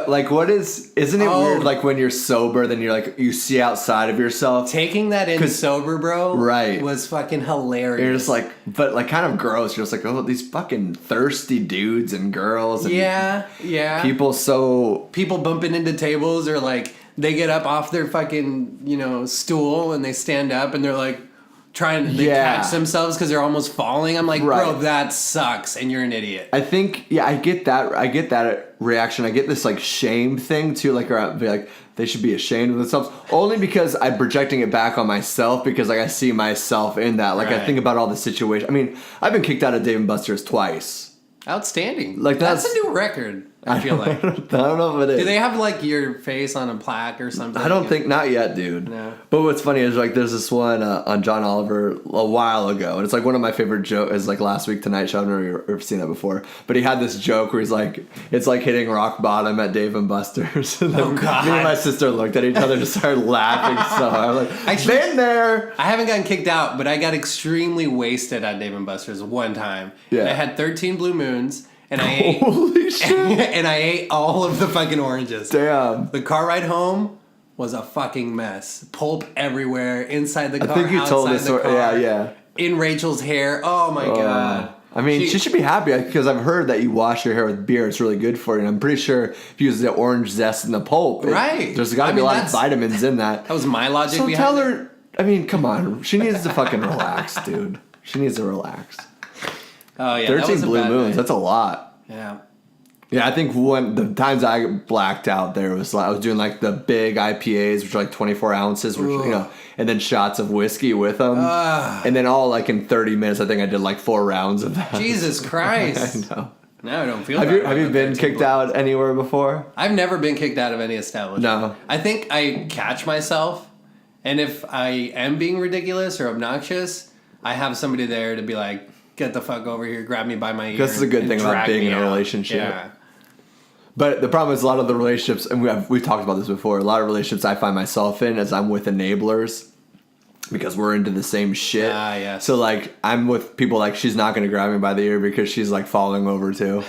Like what isn't it weird? Like when you're sober, then you're like you see outside of yourself. Taking that in sober, bro. Right. Was fucking hilarious. You're just like, but like kind of gross. You're just like, oh, these fucking thirsty dudes and girls. And yeah. People bumping into tables or like they get up off their fucking stool and they stand up and they're like trying to catch themselves because they're almost falling. I'm like, bro, that sucks, and you're an idiot. I think, I get that reaction. I get this like shame thing too. Like, they should be ashamed of themselves. Only because I'm projecting it back on myself because like I see myself in that. Like I think about all the situations. I mean, I've been kicked out of Dave & Buster's twice. Outstanding. Like that's a new record. I feel like. I don't know if it is. Do they have like your face on a plaque or something? I don't think not yet, dude. No. But what's funny is like there's this one on John Oliver a while ago, and it's like one of my favorite jokes. Is like Last Week Tonight Show. I've never seen that before, but he had this joke where he's like, it's like hitting rock bottom at Dave & Buster's. And oh God! Me and my sister looked at each other and just started laughing. So I was like, actually, been there. I haven't gotten kicked out, but I got extremely wasted at Dave & Buster's one time. Yeah. And I had 13 Blue Moons. And I ate, holy shit! And I ate all of the fucking oranges. Damn. The car ride home was a fucking mess. Pulp everywhere, inside the car, I think you told this story. Yeah. In Rachel's hair. Oh my God. I mean, she should be happy because I've heard that you wash your hair with beer. It's really good for you. And I'm pretty sure if you use the orange zest and the pulp, there's got to be a lot of vitamins in that. That was my logic. So tell her. I mean, come on. She needs to fucking relax, dude. She needs to relax. Oh yeah, 13 Blue Moons. That's a lot. Yeah. Yeah, I think the times I blacked out there was like I was doing like the big IPAs, which are like 24 ounces, which, and then shots of whiskey with them, and then all like in 30 minutes, I think I did like 4 rounds of that. Jesus Christ! I know. Now I don't feel. Have you been kicked out anywhere before? I've never been kicked out of any establishment. No. I think I catch myself, and if I am being ridiculous or obnoxious, I have somebody there to be like, "Get the fuck over here! Grab me by my ear." This is a good thing about being in a relationship. Yeah. But the problem is a lot of the relationships, and we've talked about this before, a lot of relationships I find myself in as I'm with enablers. because we're into the same shit. Yes. So like I'm with people like she's not going to grab me by the ear because she's like falling over too.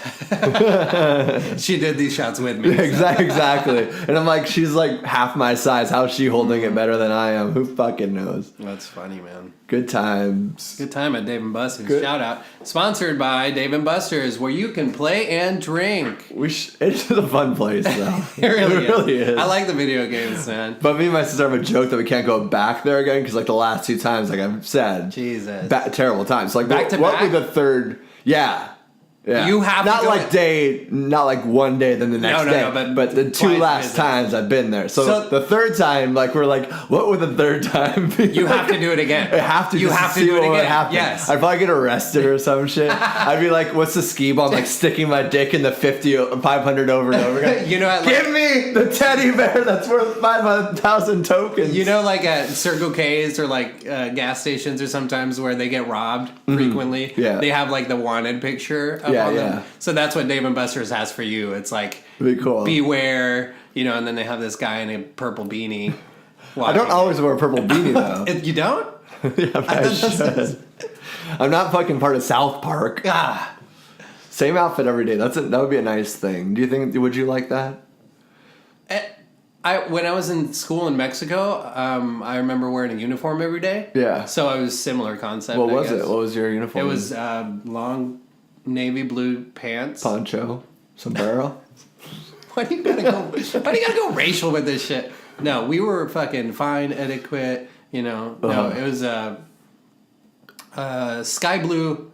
She did these shots with me. Exactly. And I'm like, she's like half my size. How's she holding it better than I am? Who fucking knows? That's funny, man. Good times. Good time at Dave & Buster's. Shout out. Sponsored by Dave & Buster's, where you can play and drink. It's a fun place, though. It really is. I like the video games, man. But me and my sister have a joke that we can't go back there again because, like, the last 2 times, like I've said, Jesus, terrible times. Like, back to what back? would be the third? Yeah. You have not to go not like one day then the next day, but the 2 last times I've been there. So the third time, like we're like, what would the third time be? You have to do it again. I have to. You have to do it again. Yes. I'd probably get arrested or some shit. I'd be like, what's the ski ball? I'm like sticking my dick in the 500 over and over again. You know, give me the teddy bear that's worth 5,000 tokens. You know, like at Circle K's or like gas stations or sometimes where they get robbed frequently. Yeah. They have like the wanted picture up on them. So that's what Dave & Buster's has for you. It's like, be cool. Beware, you know, and then they have this guy in a purple beanie. I don't always wear a purple beanie though. You don't? Yeah, I should. I'm not fucking part of South Park. Same outfit every day. That would be a nice thing. Do you think? Would you like that? When I was in school in Mexico, I remember wearing a uniform every day. Yeah. So it was similar concept. What was it? What was your uniform? It was long navy blue pants, poncho, sombrero. Why do you gotta go racial with this shit? No, we were fucking fine etiquette. You know, no, it was sky blue,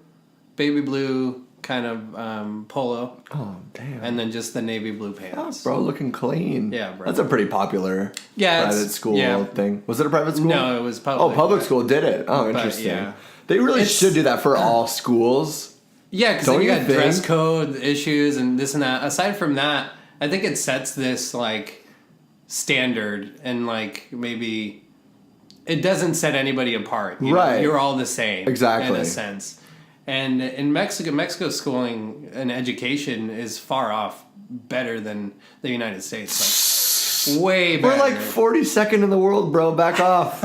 baby blue kind of polo. Oh damn! And then just the navy blue pants. Oh, bro, looking clean. Yeah, bro. That's a pretty popular private school thing. Was it a private school? No, it was public. Oh, public school did it. Oh, interesting. Yeah. They really should do that for all schools. Yeah, because then you got dress code issues and this and that. Aside from that, I think it sets this like standard and like maybe it doesn't set anybody apart. You know? You're all the same. Exactly. In a sense. And in Mexico schooling and education is far off better than the United States. Like way better. We're like 42nd in the world, bro. Back off.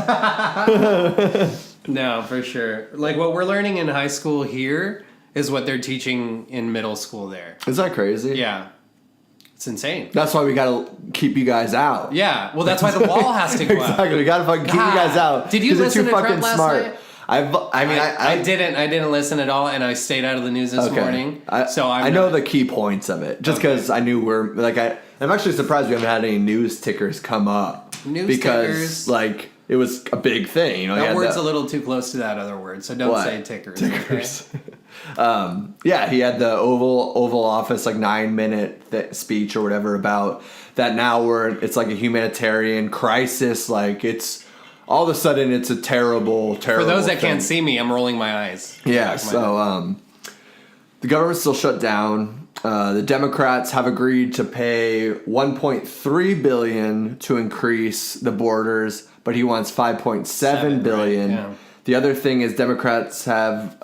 No, for sure. Like what we're learning in high school here is what they're teaching in middle school there. Is that crazy? Yeah. It's insane. That's why we gotta keep you guys out. Yeah. Well, that's why the wall has to go up. Exactly. We gotta fucking keep you guys out. Did you listen to Trump last night? I didn't listen at all, and I stayed out of the news this morning. I know the key points of it, just because I knew I'm actually surprised we haven't had any news tickers come up. Tickers, like it was a big thing. You know, that word's a little too close to that other word, so don't say tickers. Tickers. Okay? He had the Oval Office like 9-minute speech or whatever about that. Now it's like a humanitarian crisis. Like it's. All of a sudden, it's a terrible thing. For those that can't see me, I'm rolling my eyes. Yeah, so the government's still shut down. The Democrats have agreed to pay $1.3 billion to increase the borders, but he wants $5.7 billion. Yeah. The other thing is Democrats have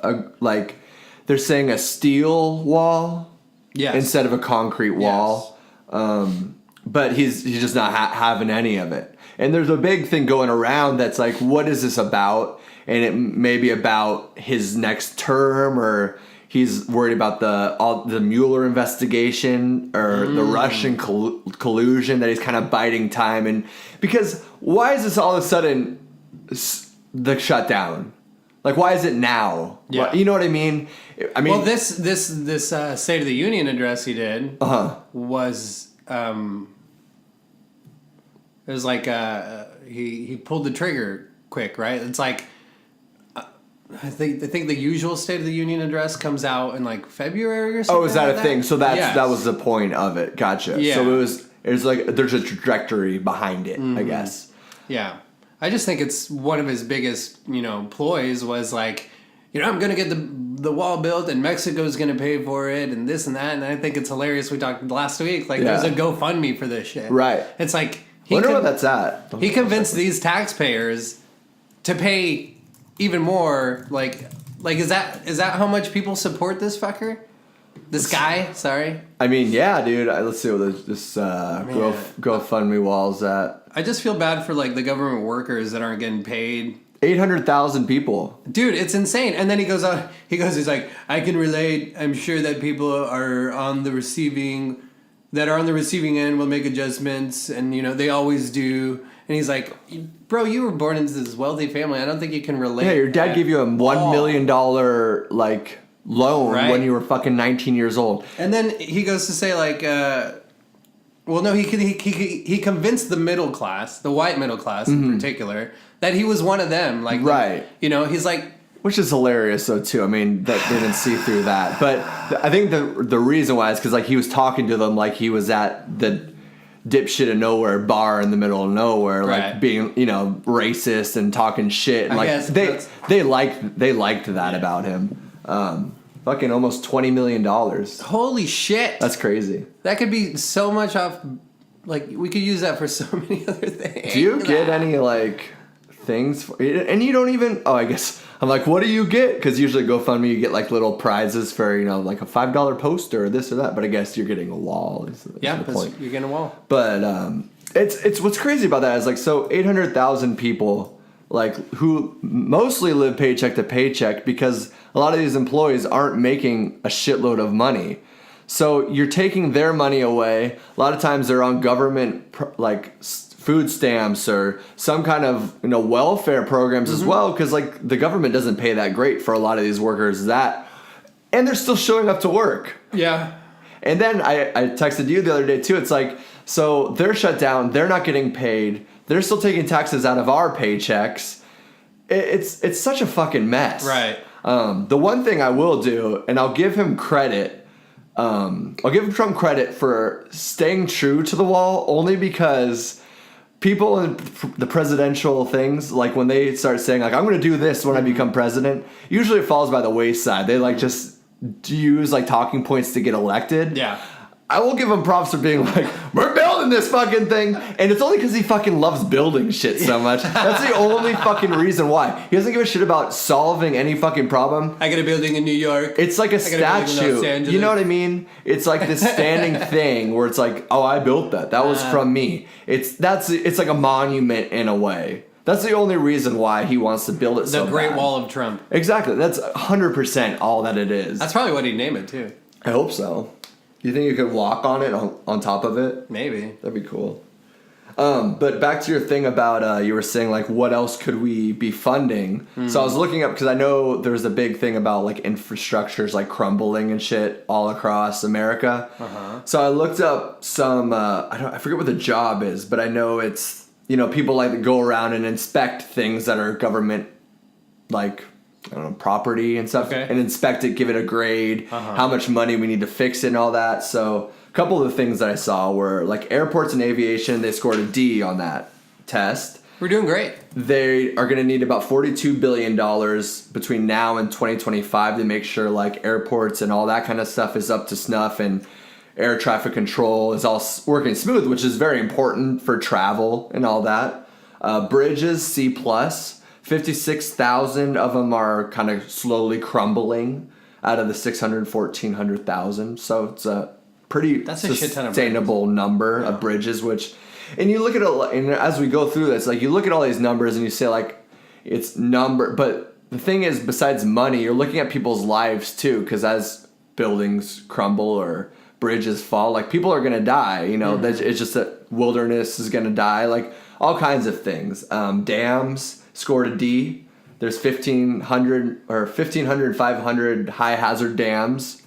they're saying a steel wall instead of a concrete wall. But he's just not having any of it. And there's a big thing going around that's like, what is this about? And it may be about his next term, or he's worried about the Mueller investigation or the Russian collusion that he's kind of biding time. And because why is this all of a sudden the shutdown? Like, why is it now? Yeah. You know what I mean? Well, this State of the Union address he did was. It was like he pulled the trigger quick, right? It's like I think the usual State of the Union address comes out in like February or something. Oh, is that like a thing? So that was the point of it. Gotcha. Yeah. So it was like there's a trajectory behind it, I guess. Yeah, I just think it's one of his biggest ploys was like, I'm gonna get the wall built and Mexico's gonna pay for it and this and that, and I think it's hilarious. We talked last week like there's a GoFundMe for this shit. Right. It's like. Wonder what that's at. He convinced these taxpayers to pay even more. Like is that how much people support this fucker? This guy? Sorry. I mean, yeah, dude. Let's see what this GoFundMe wall's at. I just feel bad for like the government workers that aren't getting paid 800,000 people. Dude, it's insane. And then he goes on. He's like, I can relate. I'm sure that people are on the receiving end will make adjustments, and they always do. And he's like, bro, you were born into this wealthy family. I don't think you can relate. Yeah, your dad gave you a $1 million like loan when you were fucking 19 years old. And then he goes to say like, well, no, he convinced the middle class, the white middle class in particular, that he was one of them. Like, right. He's like. Which is hilarious, though, too. I mean, that they didn't see through that. But I think the reason why is because, like, he was talking to them like he was at the dipshit of nowhere bar in the middle of nowhere, like being, racist and talking shit. And, like, they liked that about him. Fucking almost $20 million. Holy shit. That's crazy. That could be so much off. Like, we could use that for so many other things. Do you get any, like, things? And you don't even... Oh, I guess... I'm like, what do you get? Because usually GoFundMe, you get like little prizes for, like a $5 poster or this or that. But I guess you're getting a wall. Is the point. You're getting a wall. But it's what's crazy about that is like, so 800,000 people, like, who mostly live paycheck to paycheck because a lot of these employees aren't making a shitload of money. So you're taking their money away. A lot of times they're on government, like, food stamps or some kind of welfare programs as well, because like the government doesn't pay that great for a lot of these workers and they're still showing up to work. Yeah. And then I texted you the other day too. It's like, so they're shut down, they're not getting paid, they're still taking taxes out of our paychecks. It's such a fucking mess. Right. The one thing I will do, and I'll give him credit, I'll give Trump credit for staying true to the wall, only because people in the presidential things, like when they start saying like, I'm going to do this when I become president, usually it falls by the wayside. They like just use like talking points to get elected. Yeah. I will give him props for being like, we're building this fucking thing. And it's only because he fucking loves building shit so much. That's the only fucking reason why. He doesn't give a shit about solving any fucking problem. I got a building in New York. It's like a statue. You know what I mean? It's like this standing thing where it's like, oh, I built that. That was from me. It's like a monument in a way. That's the only reason why he wants to build it so bad. The Great Wall of Trump. Exactly. That's 100% all that it is. That's probably what he'd name it, too. I hope so. You think you could walk on it, on top of it? Maybe. That'd be cool. But back to your thing about, you were saying, like, what else could we be funding? So I was looking up, because I know there's a big thing about, like, infrastructures, like, crumbling and shit all across America. So I looked up some, I forget what the job is, but I know it's, people like to go around and inspect things that are government, like, I don't know, property and stuff, and inspect it, give it a grade, how much money we need to fix it and all that. So a couple of the things that I saw were like airports and aviation, they scored a D on that test. We're doing great. They are going to need about $42 billion between now and 2025 to make sure like airports and all that kind of stuff is up to snuff and air traffic control is all working smooth, which is very important for travel and all that. Bridges, C+. 56,000 of them are kind of slowly crumbling out of the 1,400,000. So it's a pretty sustainable number of bridges, which, and you look at it, and as we go through this, like you look at all these numbers and you say like, it's number, but the thing is, besides money, you're looking at people's lives too, because as buildings crumble or bridges fall, like people are going to die, it's just that wilderness is going to die, like all kinds of things. Dams scored a D. There's 1,500 and 500 high hazard dams.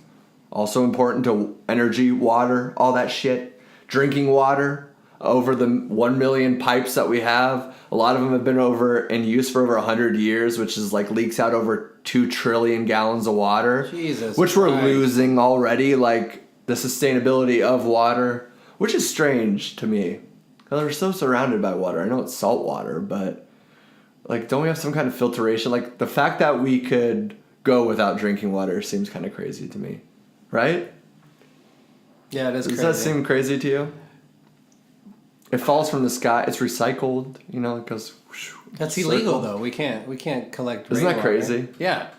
Also important to energy, water, all that shit. Drinking water, over the 1 million pipes that we have. A lot of them have been in use for over 100 years, which is like leaks out over 2 trillion gallons of water. Jesus which we're losing already, like the sustainability of water, which is strange to me. Because we're so surrounded by water. I know it's salt water, but like, don't we have some kind of filtration? Like, the fact that we could go without drinking water seems kind of crazy to me. Right? Yeah, it is crazy. Does that seem crazy to you? It falls from the sky. It's recycled. It goes... Whoosh, that's illegal, though. We can't collect rainwater. Isn't that crazy? Yeah.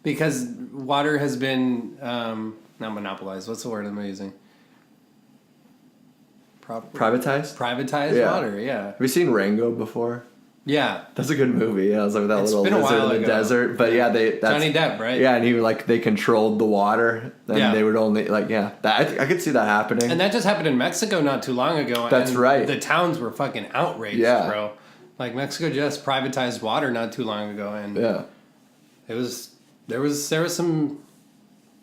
Because water has been... not monopolized. What's the word I'm using? Privatized? Privatized water, yeah. Have you seen Rango before? Yeah. That's a good movie. Yeah, it was like that little lizard in the desert. But that's Johnny Depp, right? Yeah, and he they controlled the water, and they would only I could see that happening. And that just happened in Mexico not too long ago. That's right. The towns were fucking outraged, bro. Like Mexico just privatized water not too long ago, and there was some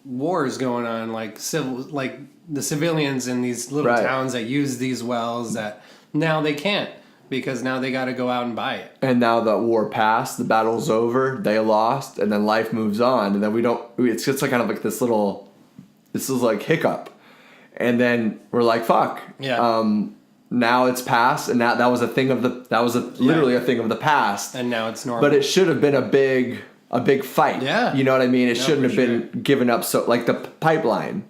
wars going on, like the civilians in these little towns that use these wells that now they can't. Because now they got to go out and buy it. And now the war passed, the battle's over, they lost, and then life moves on. And then it's just like kind of like this is like hiccup. And then we're like, fuck. Yeah. Now it's past, and that was literally a thing of the past. And now it's normal. But it should have been a big fight. Yeah. You know what I mean? It shouldn't have been given up like the pipeline.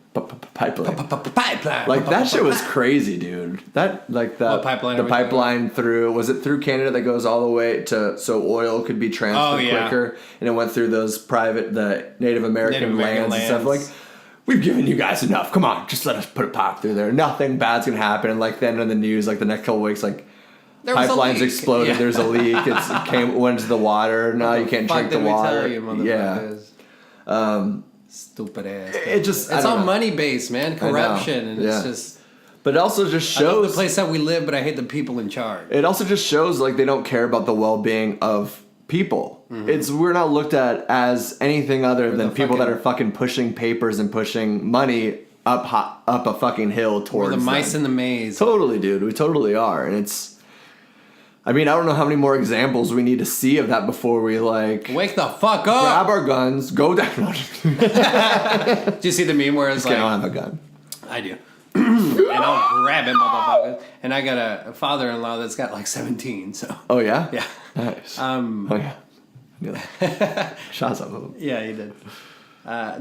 Pipeline. Like that shit was crazy, dude. What pipeline? The pipeline through Canada that goes all the way so oil could be transferred quicker, and it went through the Native American lands and stuff. Like, we've given you guys enough. Come on, just let us put a pipe through there. Nothing bad's gonna happen. And like then in the news, like the next couple weeks, like pipelines exploded. Yeah. There's a leak. Went into the water. Now you can't drink the water. Stupid ass. It's all money based, man. Corruption, and it's just. But it also just shows. I love the place that we live, but I hate the people in charge. It also just shows like they don't care about the well-being of people. Mm-hmm. We're not looked at as anything other than people that are fucking pushing papers and pushing money up a fucking hill towards the mice in the maze. Totally, dude. We totally are, and it's. I mean, I don't know how many more examples we need to see of that before we wake the fuck up, grab our guns, go down. Do you see the meme where it's I don't have a gun. I do, and I'll grab it, motherfucker. And I got a father-in-law that's got like 17. So. Oh yeah. Yeah. Nice. Oh yeah. Shot some of them. Yeah, he did.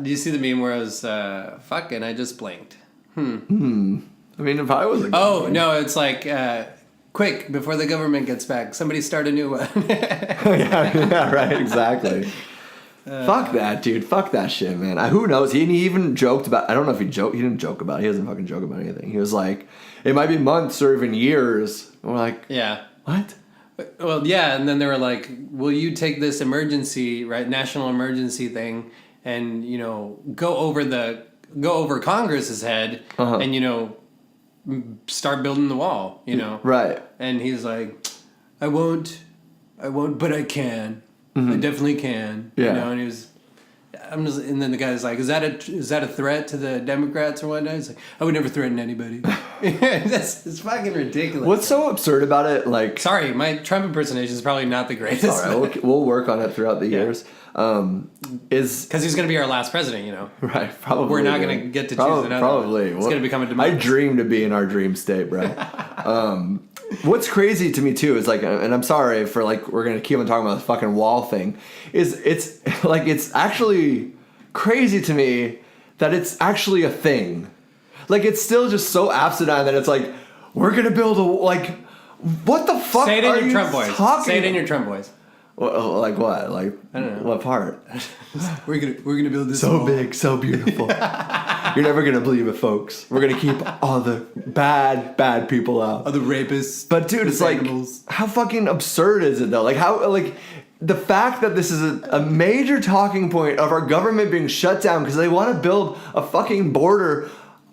Do you see the meme where it was fucking? I just blinked. I mean, if I was. No, it's like. Quick, before the government gets back, somebody start a new one. yeah, right, exactly. Fuck that, dude. Fuck that shit, man. Who knows? He even joked about. I don't know if he joked. He didn't joke about it. He doesn't fucking joke about anything. He was like, it might be months or even years. And we're like, yeah, what? Well, yeah, and then they were like, will you take this national emergency thing, and go over Congress's head, and start building the wall, Right. And he's like, I won't, but I can. Mm-hmm. I definitely can. Yeah. And and then the guy's like, is that a threat to the Democrats or whatnot? He's like, I would never threaten anybody. It's fucking ridiculous. What's so absurd about it? Like, sorry, my Trump impersonation is probably not the greatest. All right, we'll work on it throughout the years. Is because he's going to be our last president, Right, probably. We're not going to get to choose another. Probably. It's going to become a democracy. I dream to be in our dream state, bro. What's crazy to me too is like, and I'm sorry for we're going to keep on talking about the fucking wall thing. It's actually crazy to me that it's actually a thing. Like, it's still just so asinine that it's like, we're going to build what the fuck Say it in your Trump voice. Say it in about? your Trump voice. Well, like what? Like, I don't know. What part? we're gonna build this so wall. Big, so beautiful. You're never gonna believe it, folks. We're gonna keep all the bad people out. All the rapists. But dude, it's animals. Like, how fucking absurd is it though? Like, how the fact that this is a major talking point of our government being shut down because they want to build a fucking border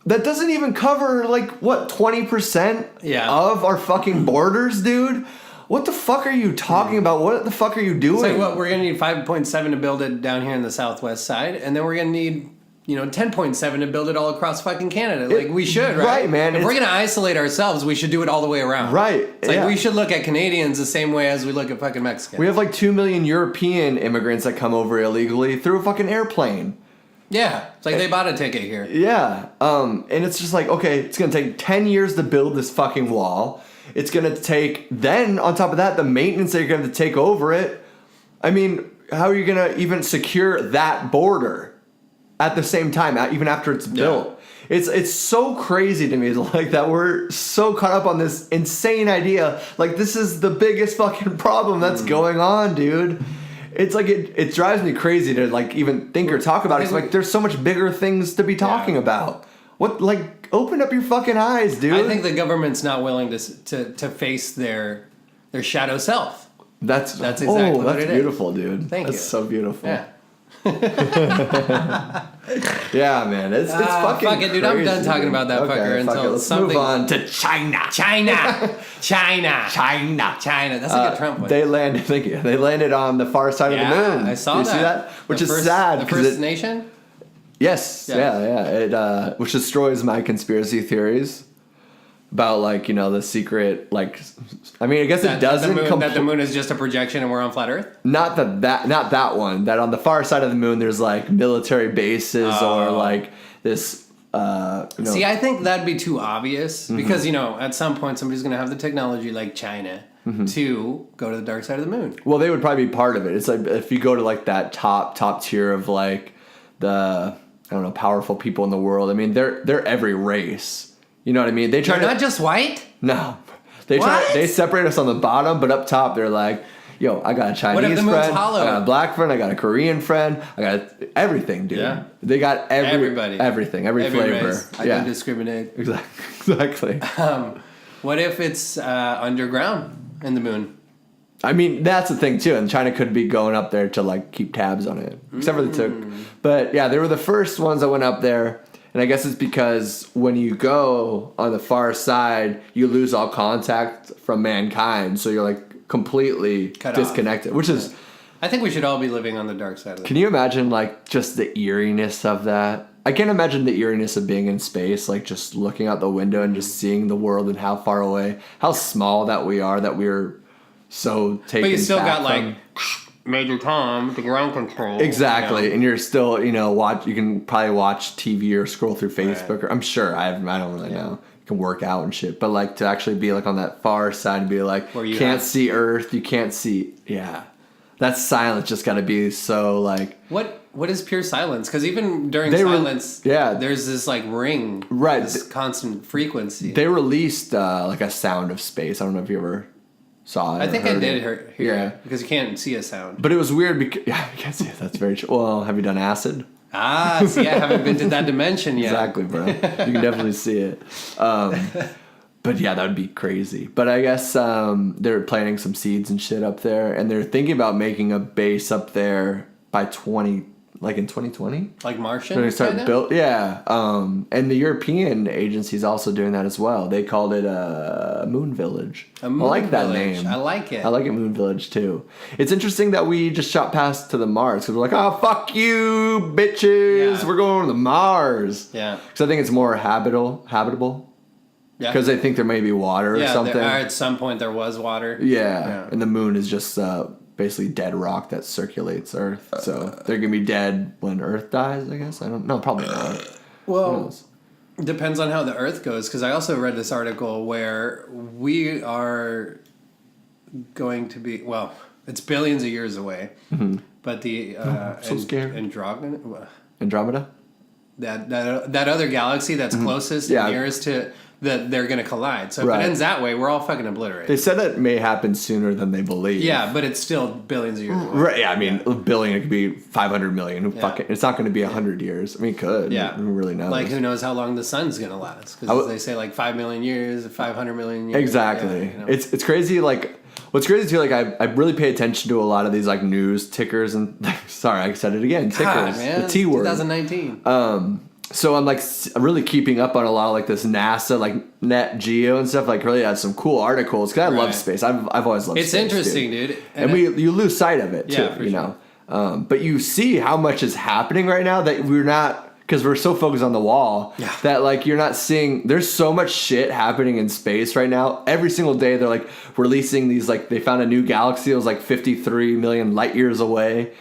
that doesn't even cover 20% of our fucking borders, dude. What the fuck are you talking about? What the fuck are you doing? It's like, we're going to need 5.7 to build it down here in the southwest side, and then we're going to need, 10.7 to build it all across fucking Canada. We should, right? Right, man. If we're going to isolate ourselves, we should do it all the way around. Right. It's we should look at Canadians the same way as we look at fucking Mexicans. We have 2 million European immigrants that come over illegally through a fucking airplane. Yeah. It's like they bought a ticket here. Yeah. And it's just okay, it's going to take 10 years to build this fucking wall. It's going to take, then on top of that, the maintenance that you're going to take over it. I mean, how are you going to even secure that border at the same time, even after it's built? Yeah. It's so crazy to me that we're so caught up on this insane idea. This is the biggest fucking problem that's going on, dude. It's it drives me crazy to even think or talk about it. It's there's so much bigger things to be talking about. What, open up your fucking eyes, dude. I think the government's not willing to face their shadow self. That's exactly what it beautiful, dude. Thank you. That's so beautiful. Yeah. Yeah, man. It's fucking fuck it, dude. I'm done talking about that fucker until Let's something. move on to China. China. That's a good Trump one. They landed on the far side of the moon. I saw Did you see that? Which is sad. The first nation? Yes. Yeah. It which destroys my conspiracy theories about, like, you know, the secret, like, I mean, I guess it doesn't that the moon is just a projection and we're on flat Earth. Not that one. That on the far side of the moon, there's like military bases or like this. See, I think that'd be too obvious because, you know, at some point somebody's going to have the technology like China to go to the dark side of the moon. Well, they would probably be part of it. It's like if you go to like that top tier of like the, I don't know, powerful people in the world. I mean, they're every race. You know what I mean? They're not just white? No. They separate us on the bottom, but up top they're like, yo, I got a Chinese friend, hollow? I got a black friend, I got a Korean friend, I got everything, dude. Yeah. They got everybody. Everything, every flavor. Race. I don't discriminate. Exactly. What if it's underground in the moon? I mean, that's the thing too, and China could be going up there to like keep tabs on it. Except for they took. But yeah, they were the first ones that went up there. And I guess it's because when you go on the far side, you lose all contact from mankind. So you're like completely disconnected, which is... I think we should all be living on the dark side of it. Can you imagine like just the eeriness of that? I can't imagine the eeriness of being in space, like just looking out the window and just seeing the world and how far away, how small that we are, that we're so taken. But you still got like... Major Tom, the ground control. Exactly, you know? And you're still, you know, you can probably watch TV or scroll through Facebook. Or I'm sure I don't really know. You can work out and shit, but like to actually be like on that far side and be like, you can't see Earth, you can't see. Yeah, that silence just got to be so like. What is pure silence? Because even during silence, there's this like ring, right? This constant frequency. They released like a sound of space. I don't know if you ever saw it. I think I did hear it because you can't see a sound. But it was weird because you can't see it. That's very true. Well, have you done acid? See, I haven't been to that dimension yet. Exactly, bro. You can definitely see it. But yeah, that would be crazy. But I guess they're planting some seeds and shit up there, and they're thinking about making a base up there by in 2020? Like Martian? They're going to start build. Yeah. And the European agency's also doing that as well. They called it a Moon Village. I like that name. I like it. I like it, Moon Village, too. It's interesting that we just shot past to the Mars because we're like, oh, fuck you, bitches. Yeah. We're going to the Mars. Yeah. Because I think it's more habitable. Yeah. Because they think there may be water or something. At some point there was water. Yeah. And the moon is just... basically dead rock that circulates Earth. So they're going to be dead when Earth dies, I guess? I don't know. Probably not. Well, depends on how the Earth goes. Because I also read this article where we are going to be... Well, it's billions of years away. Mm-hmm. But the... so scared. Andromeda? That other galaxy that's closest and nearest to... that they're going to collide. So if it ends that way, we're all fucking obliterated. They said it may happen sooner than they believe. Yeah, but it's still billions of years away. Right, yeah, I mean, a billion, it could be 500 million. It's not going to be 100 years. I mean, it could. Yeah. Who really knows? Like, who knows how long the sun's going to last? Because they say, like, 5 million years, 500 million years. Exactly. Yeah, It's crazy, like... What's crazy too, like I really pay attention to a lot of these like news tickers and sorry, I said it again, tickers, God, man, the T word. 2019. So I'm like really keeping up on a lot of like this NASA, like Net Geo and stuff. Like really has some cool articles because I love space. I've always loved. It's space, interesting, dude. And you lose sight of it too. You know, but you see how much is happening right now that we're not. Because we're so focused on the wall that, like, you're not seeing... There's so much shit happening in space right now. Every single day, they're, like, releasing these, like... They found a new galaxy. It was, like, 53 million light years away.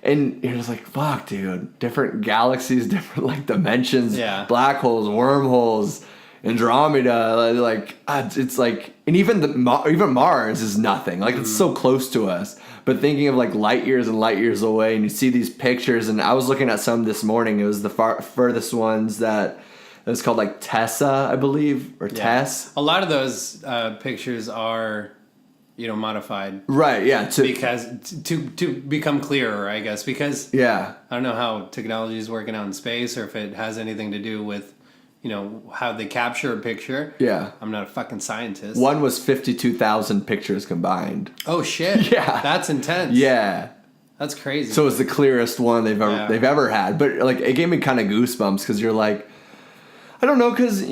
And you're just like, fuck, dude. Different galaxies, different, like, dimensions. Yeah. Black holes, wormholes, Andromeda. Like, it's, like... And even Mars is nothing. Like, it's so close to us. But thinking of like light years and light years away, and you see these pictures, and I was looking at some this morning. It was the furthest ones that it was called like Tessa, I believe, or Tess. A lot of those pictures are, modified, right? Yeah, because to become clearer, I guess. Because I don't know how technology is working out in space, or if it has anything to do with how they capture a picture. Yeah. I'm not a fucking scientist. One was 52,000 pictures combined. Oh shit. Yeah. That's intense. Yeah. That's crazy. So it's the clearest one they've ever had. But like it gave me kind of goosebumps because you're like, I don't know, because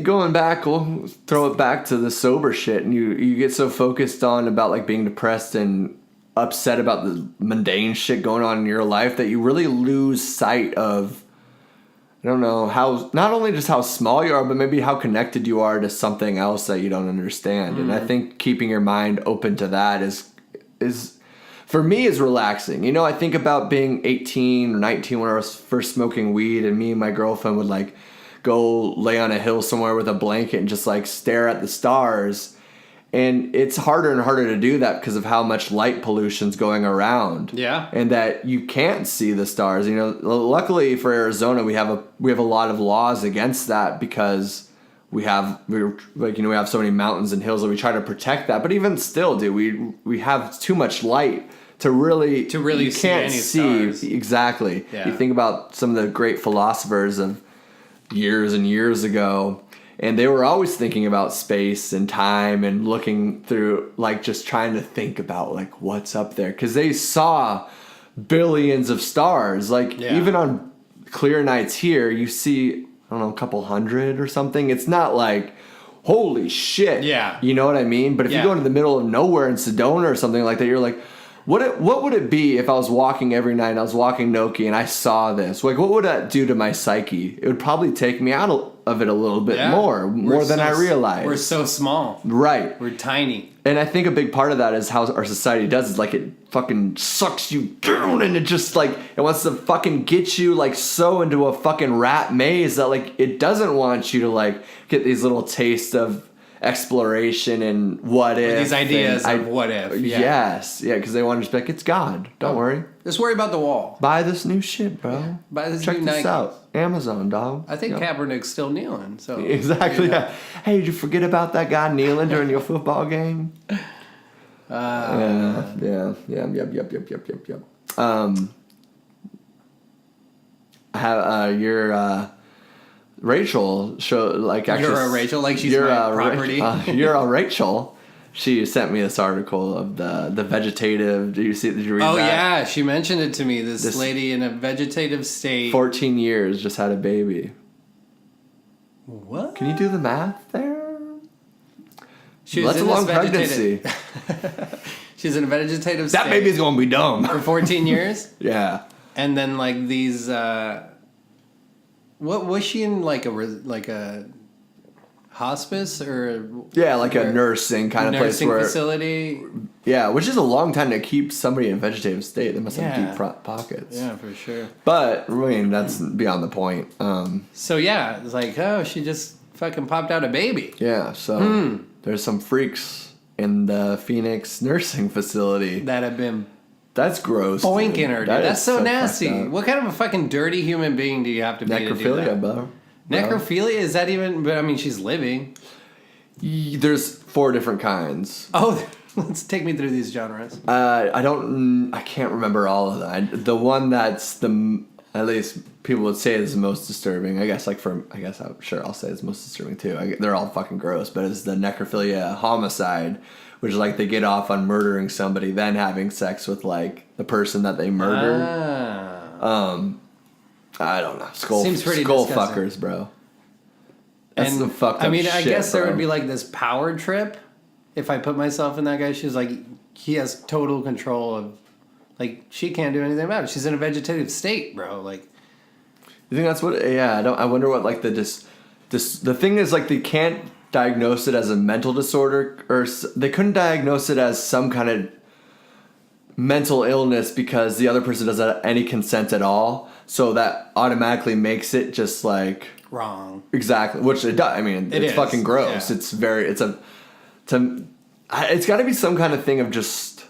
going back, we'll throw it back to the sober shit, and you get so focused on about like being depressed and upset about the mundane shit going on in your life that you really lose sight of, I don't know, how not only just how small you are, but maybe how connected you are to something else that you don't understand. And I think keeping your mind open to that is for me is relaxing. I think about being 18 or 19 when I was first smoking weed, and me and my girlfriend would like go lay on a hill somewhere with a blanket and just like stare at the stars. And it's harder and harder to do that because of how much light pollution's going around. Yeah. And that you can't see the stars. Luckily for Arizona, we have a lot of laws against that because we have so many mountains and hills that we try to protect that. But even still, dude, we have too much light to really you see can't any see stars. Exactly. Yeah. You think about some of the great philosophers of years and years ago, and they were always thinking about space and time and looking through, like, just trying to think about like what's up there, because they saw billions of stars. Like even on clear nights here, you see, I don't know, a couple hundred or something. It's not like holy shit, you know what I mean? But if you go into the middle of nowhere in Sedona or something like that, you're like, what would it be if I was walking every night and I was walking Noki and I saw this? Like, what would that do to my psyche? It would probably take me out of it a little bit more than I realized. We're so small. Right. We're tiny. And I think a big part of that is how our society does is like it fucking sucks you down, and it just like it wants to fucking get you like so into a fucking rat maze that like it doesn't want you to like get these little tastes of exploration and what if, these ideas of what if. Yes, because they want to just be like, it's God, don't worry, just worry about the wall, buy this new shit, bro, buy this check new this Nikes. out, Amazon, dog. I think Kaepernick's still kneeling, so exactly. Hey, did you forget about that guy kneeling during your football game? Yep. Your Rachel show like actually. You're a Rachel, like she's my property. You're a Rachel. She sent me this article of the vegetative. Did you read that? Oh yeah, she mentioned it to me. This lady in a vegetative state, 14 years, just had a baby. What? Can you do the math there? That's a long pregnancy. She's in a vegetative state. That baby's gonna be dumb for 14 years. Yeah. And then like these. What was she in, like a hospice or like a nursing kind of place where facility? Yeah, which is a long time to keep somebody in a vegetative state. They must have deep pockets. Yeah, for sure. But I mean, that's beyond the point. So yeah, it's like, oh, she just fucking popped out a baby. Yeah, so there's some freaks in the Phoenix nursing facility that have been. That's gross. Boinking her, dude. That's so nasty. What kind of a fucking dirty human being do you have to be to do that? Bro. Necrophilia? Is that even... But I mean, she's living. There's 4 different kinds. Oh, let's take me through these genres. I can't remember all of them. The one that's at least people would say is the most disturbing. I'm sure I'll say it's most disturbing too. They're all fucking gross, but it's the necrophilia homicide, which is like they get off on murdering somebody, then having sex with like the person that they murdered. I don't know. Seems pretty skull disgusting. Fuckers, bro. That's some fucked up I mean, shit, I guess bro. there would be like this power trip if I put myself in that guy's shoes. Like, he has total control of, like, she can't do anything about it. She's in a vegetative state, bro. Like, you think that's what? Yeah, I wonder what like the thing is, like, they can't diagnose it as a mental disorder, or they couldn't diagnose it as some kind of mental illness because the other person doesn't have any consent at all. So that automatically makes it just like wrong. Exactly, which it does. I mean, it's fucking gross. Yeah. It's got to be some kind of thing of just.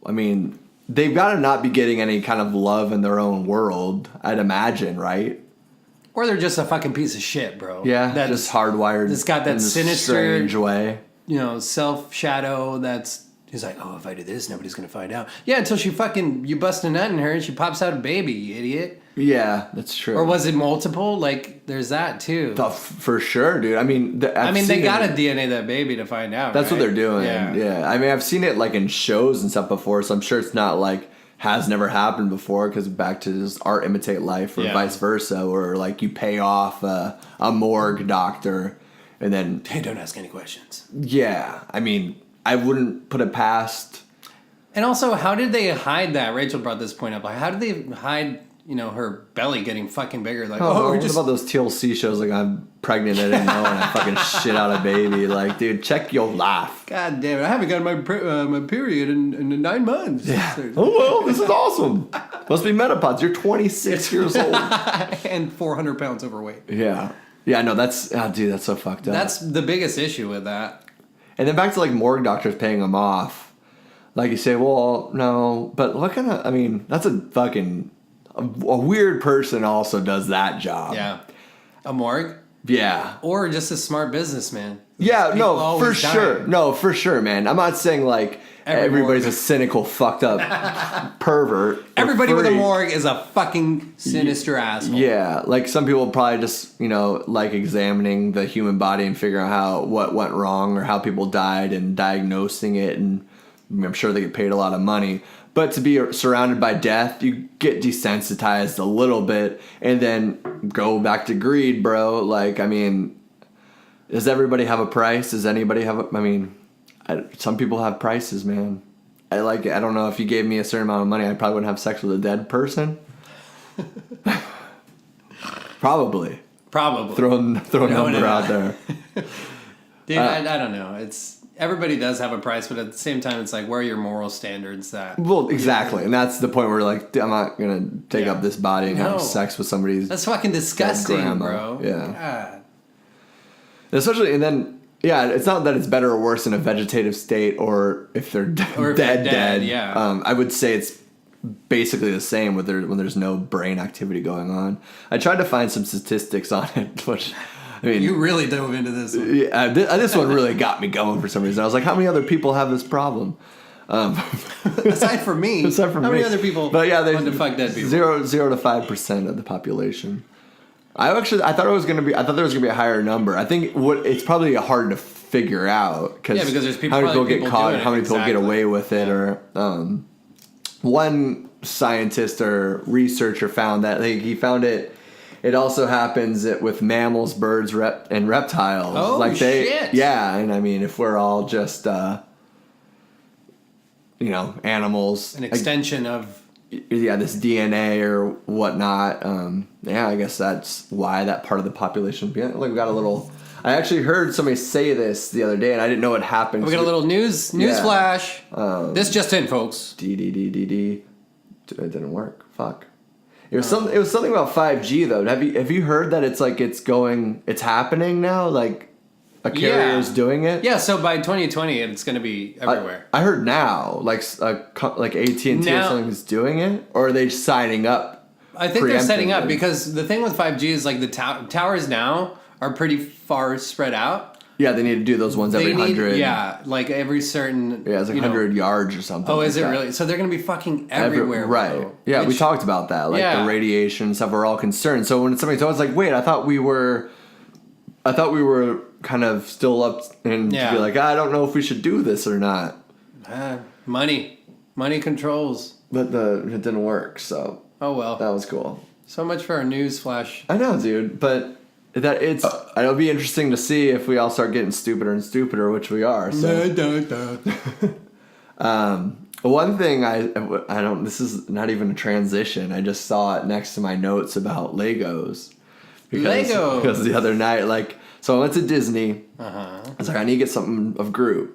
I mean, they've got to not be getting any kind of love in their own world, I'd imagine, right? Or they're just a fucking piece of shit, bro. Yeah, that's just hardwired. It's got that sinister, strange way. Self shadow that's He's like, oh, if I do this, nobody's going to find out. Yeah, until you bust a nut in her and she pops out a baby, you idiot. Yeah, that's true. Or was it multiple? Like, there's that too. For sure, dude. I mean, they got to DNA that baby to find out. That's right? what they're doing. Yeah. I mean, I've seen it like in shows and stuff before, so I'm sure it's not like has never happened before, because back to just art imitate life or vice versa, or like you pay off a morgue doctor and then... Hey, don't ask any questions. Yeah. I mean, I wouldn't put it past... And also, how did they hide that? Rachel brought this point up. Like, how did they hide... her belly getting fucking bigger. Like, what about those TLC shows? Like, I'm pregnant, I didn't know, and I fucking shit out a baby. Like, dude, check your life. God damn it! I haven't gotten my period in 9 months. Yeah. Oh well, this is awesome. Must be menopause. You're 26 years old and 400 pounds overweight. Yeah. No, that's dude, that's so fucked up. That's the biggest issue with that. And then back to like morgue doctors paying them off. Like you say, well, no, but what kind of? I mean, that's a fucking. A weird person also does that job. Yeah. A morgue? Yeah. Or just a smart businessman. Yeah, no, for sure. No, for sure, man. I'm not saying like everybody's a cynical, fucked up pervert. Everybody with a morgue is a fucking sinister asshole. Yeah, like some people probably just, like examining the human body and figuring out what went wrong or how people died and diagnosing it, and I'm sure they get paid a lot of money. But to be surrounded by death, you get desensitized a little bit, and then go back to greed, bro. Like, I mean, does everybody have a price? Does anybody have some people have prices, man. I don't know, if you gave me a certain amount of money, I probably wouldn't have sex with a dead person. Probably. Throw a number out there. Dude, I don't know. Everybody does have a price, but at the same time, it's like, where are your moral standards at? Well, exactly. And that's the point where, like, I'm not going to take up this body and have sex with somebody's... That's fucking disgusting, grandma. Bro. Yeah. God. Especially, and then, it's not that it's better or worse in a vegetative state or if they're dead. Yeah. I would say it's basically the same when there's no brain activity going on. I tried to find some statistics on it, which... I mean, you really dove into this one. Yeah, this one really got me going for some reason. I was like, how many other people have this problem? Aside from me. How many other people want to fuck dead people? 0 to 5% of the population. I thought there was gonna be a higher number. I think it's probably hard to figure out because there's people. How many people get caught? How many people exactly. get away with it? Or one scientist or researcher found that he found it. It also happens with mammals, birds, and reptiles. Oh, shit. Yeah, and I mean, if we're all just, animals. An extension of... Yeah, this DNA or whatnot. I guess that's why that part of the population... Like, we got a little... I actually heard somebody say this the other day, and I didn't know what happened. We got a little news flash. This just in, folks. It didn't work. Fuck. It was something about 5G though. Have you heard that it's happening now? Like a carrier is doing it. Yeah. So by 2020, it's going to be everywhere. I heard now, like AT&T or something is doing it, or are they signing up? I think they're setting up because the thing with 5G is like the towers now are pretty far spread out. Yeah, they need to do those ones every 100. Yeah, like every certain... Yeah, it's like 100 yards or something. Oh, is it really? So they're going to be fucking everywhere, right. bro. Yeah, we talked about that. Like the radiation and stuff, we're all concerned. So when somebody's always like, wait, I thought we were kind of still up and to be like, I don't know if we should do this or not. Money controls. But it didn't work, so... Oh, well. That was cool. So much for our news flash. I know, dude, but... it'll be interesting to see if we all start getting stupider and stupider, which we are. So. One thing I don't. This is not even a transition. I just saw it next to my notes about Legos. Because the other night, so I went to Disney. I was like, I need to get something of Groot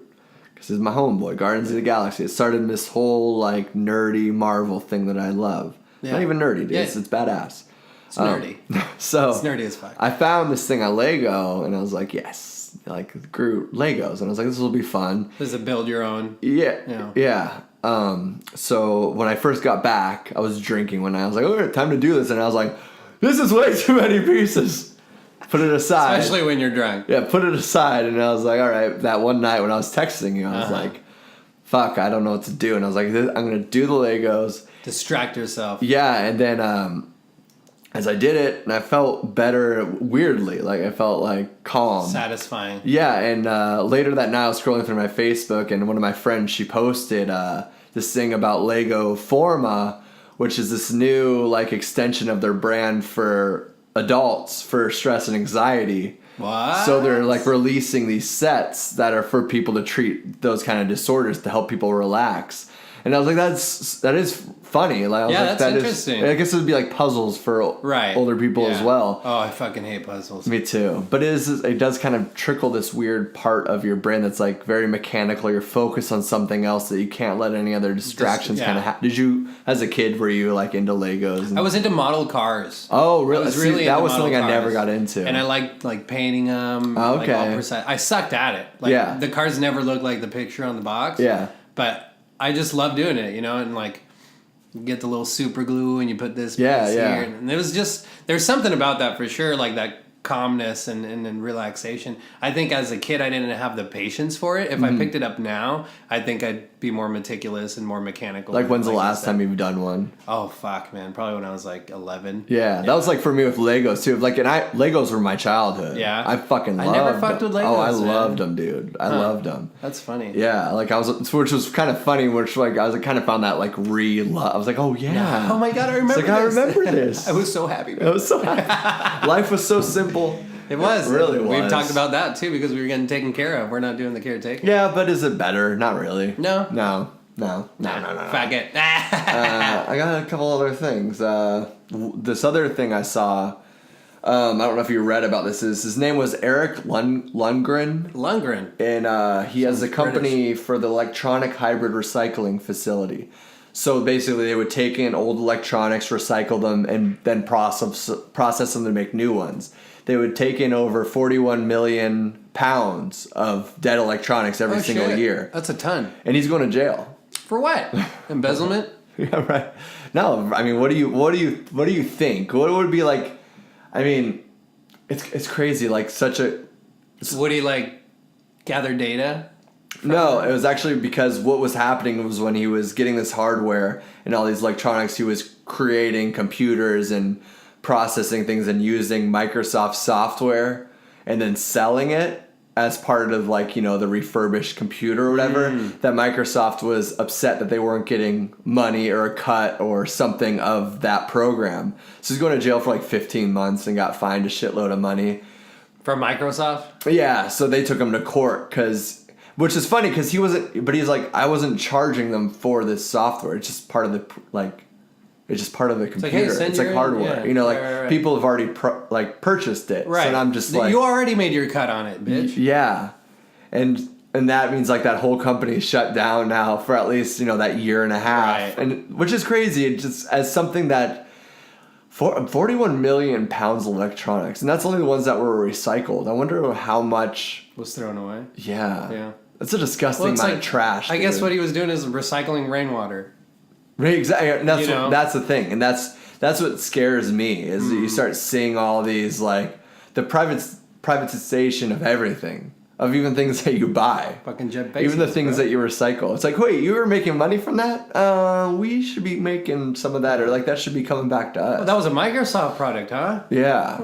because it's my homeboy, Guardians of the Galaxy. It started this whole nerdy Marvel thing that I love. Yeah. Not even nerdy, dude. Yeah. It's badass. It's nerdy. So it's nerdy as fuck. I found this thing on Lego, and I was like, yes, Groot Legos, and I was like, this will be fun. This is a build your own. Yeah. So when I first got back, I was drinking one night. I was like, oh, time to do this, and I was like, this is way too many pieces. Put it aside. Especially when you're drunk. Yeah, put it aside, and I was like, all right. That one night when I was texting you, I was like, fuck, I don't know what to do. And I was like, I'm going to do the Legos. Distract yourself. Yeah, and then as I did it, and I felt better weirdly. Like, I felt, like, calm. Satisfying. Yeah, and later that night I was scrolling through my Facebook, and one of my friends, she posted this thing about Lego Forma, which is this new, like, extension of their brand for adults for stress and anxiety. What? So they're like releasing these sets that are for people to treat those kind of disorders to help people relax. And I was like, that is funny. Like, I was yeah, like, that's interesting. I guess it would be like puzzles for older people as well. Oh, I fucking hate puzzles. Me too. But it does kind of trickle this weird part of your brain that's like very mechanical. You're focused on something else that you can't let any other distractions kind of happen. Did you, as a kid, were you like into Legos? I was into model cars. Oh, really? That was something cars. I never got into. And I liked like painting them. Oh, okay. Like, all precise. I sucked at it. Like, the cars never looked like the picture on the box. Yeah. But I just love doing it, you know, and like you get the little super glue and you put this piece here. And it was just, there's something about that for sure, like that calmness and relaxation. I think as a kid I didn't have the patience for it. If I picked it up now, I think I'd be more meticulous and more mechanical. Like, when's the last time you've done one? Oh fuck, man, probably when I was like 11. Yeah, that was like for me with Legos too. Like, and Legos were my childhood. Yeah, I fucking loved. I never fucked with Legos. Oh, I loved them, dude. I loved them. That's funny. Yeah, like which was kind of funny. Which like I kind of found that like re-love. I was like, oh yeah. Oh my god, I remember. I remember this. I was so happy. Man. I was so happy. Life was so simple. It was. It really was. We've talked about that too because we were getting taken care of. We're not doing the caretaking. Yeah, but is it better? Not really. No. Fuck it. I got a couple other things. This other thing I saw, I don't know if you read about this. His name was Eric Lundgren. And he has a company for the electronic hybrid recycling facility. So basically, they would take in old electronics, recycle them, and then process them to make new ones. They would take in over 41 million pounds of dead electronics every single year. That's a ton. And he's going to jail. For what? Embezzlement? Yeah, right. No, I mean, what do you think? What would it be like? I mean, it's crazy. Like Would he like gather data? No, it was actually because what was happening was when he was getting this hardware and all these electronics, he was creating computers and processing things and using Microsoft software and then selling it as part of like, you know, the refurbished computer or whatever, that Microsoft was upset that they weren't getting money or a cut or something of that program. So he's going to jail for like 15 months and got fined a shitload of money. For Microsoft? Yeah, so they took him to court which is funny because he's like, I wasn't charging them for this software. It's just part of the, like, it's just part of the computer. It's like hardware. Yeah, you know, like right. People have already purchased it. Right. So I'm just like, you already made your cut on it, bitch. Yeah. And that means like that whole company is shut down now for at least, you know, that year and a half. Right. And which is crazy. It just as something that 41 million pounds of electronics, and that's only the ones that were recycled. I wonder how much was thrown away. Yeah. Yeah. That's a disgusting amount of trash. I guess what he was doing is recycling rainwater. Right, exactly. And that's the thing, and that's what scares me is that you start seeing all these like the privatization of everything, of even things that you buy, fucking Jeff Bezos, even the things that you recycle. It's like, wait, you were making money from that? We should be making some of that, or like that should be coming back to us. Oh, that was a Microsoft product, huh? Yeah.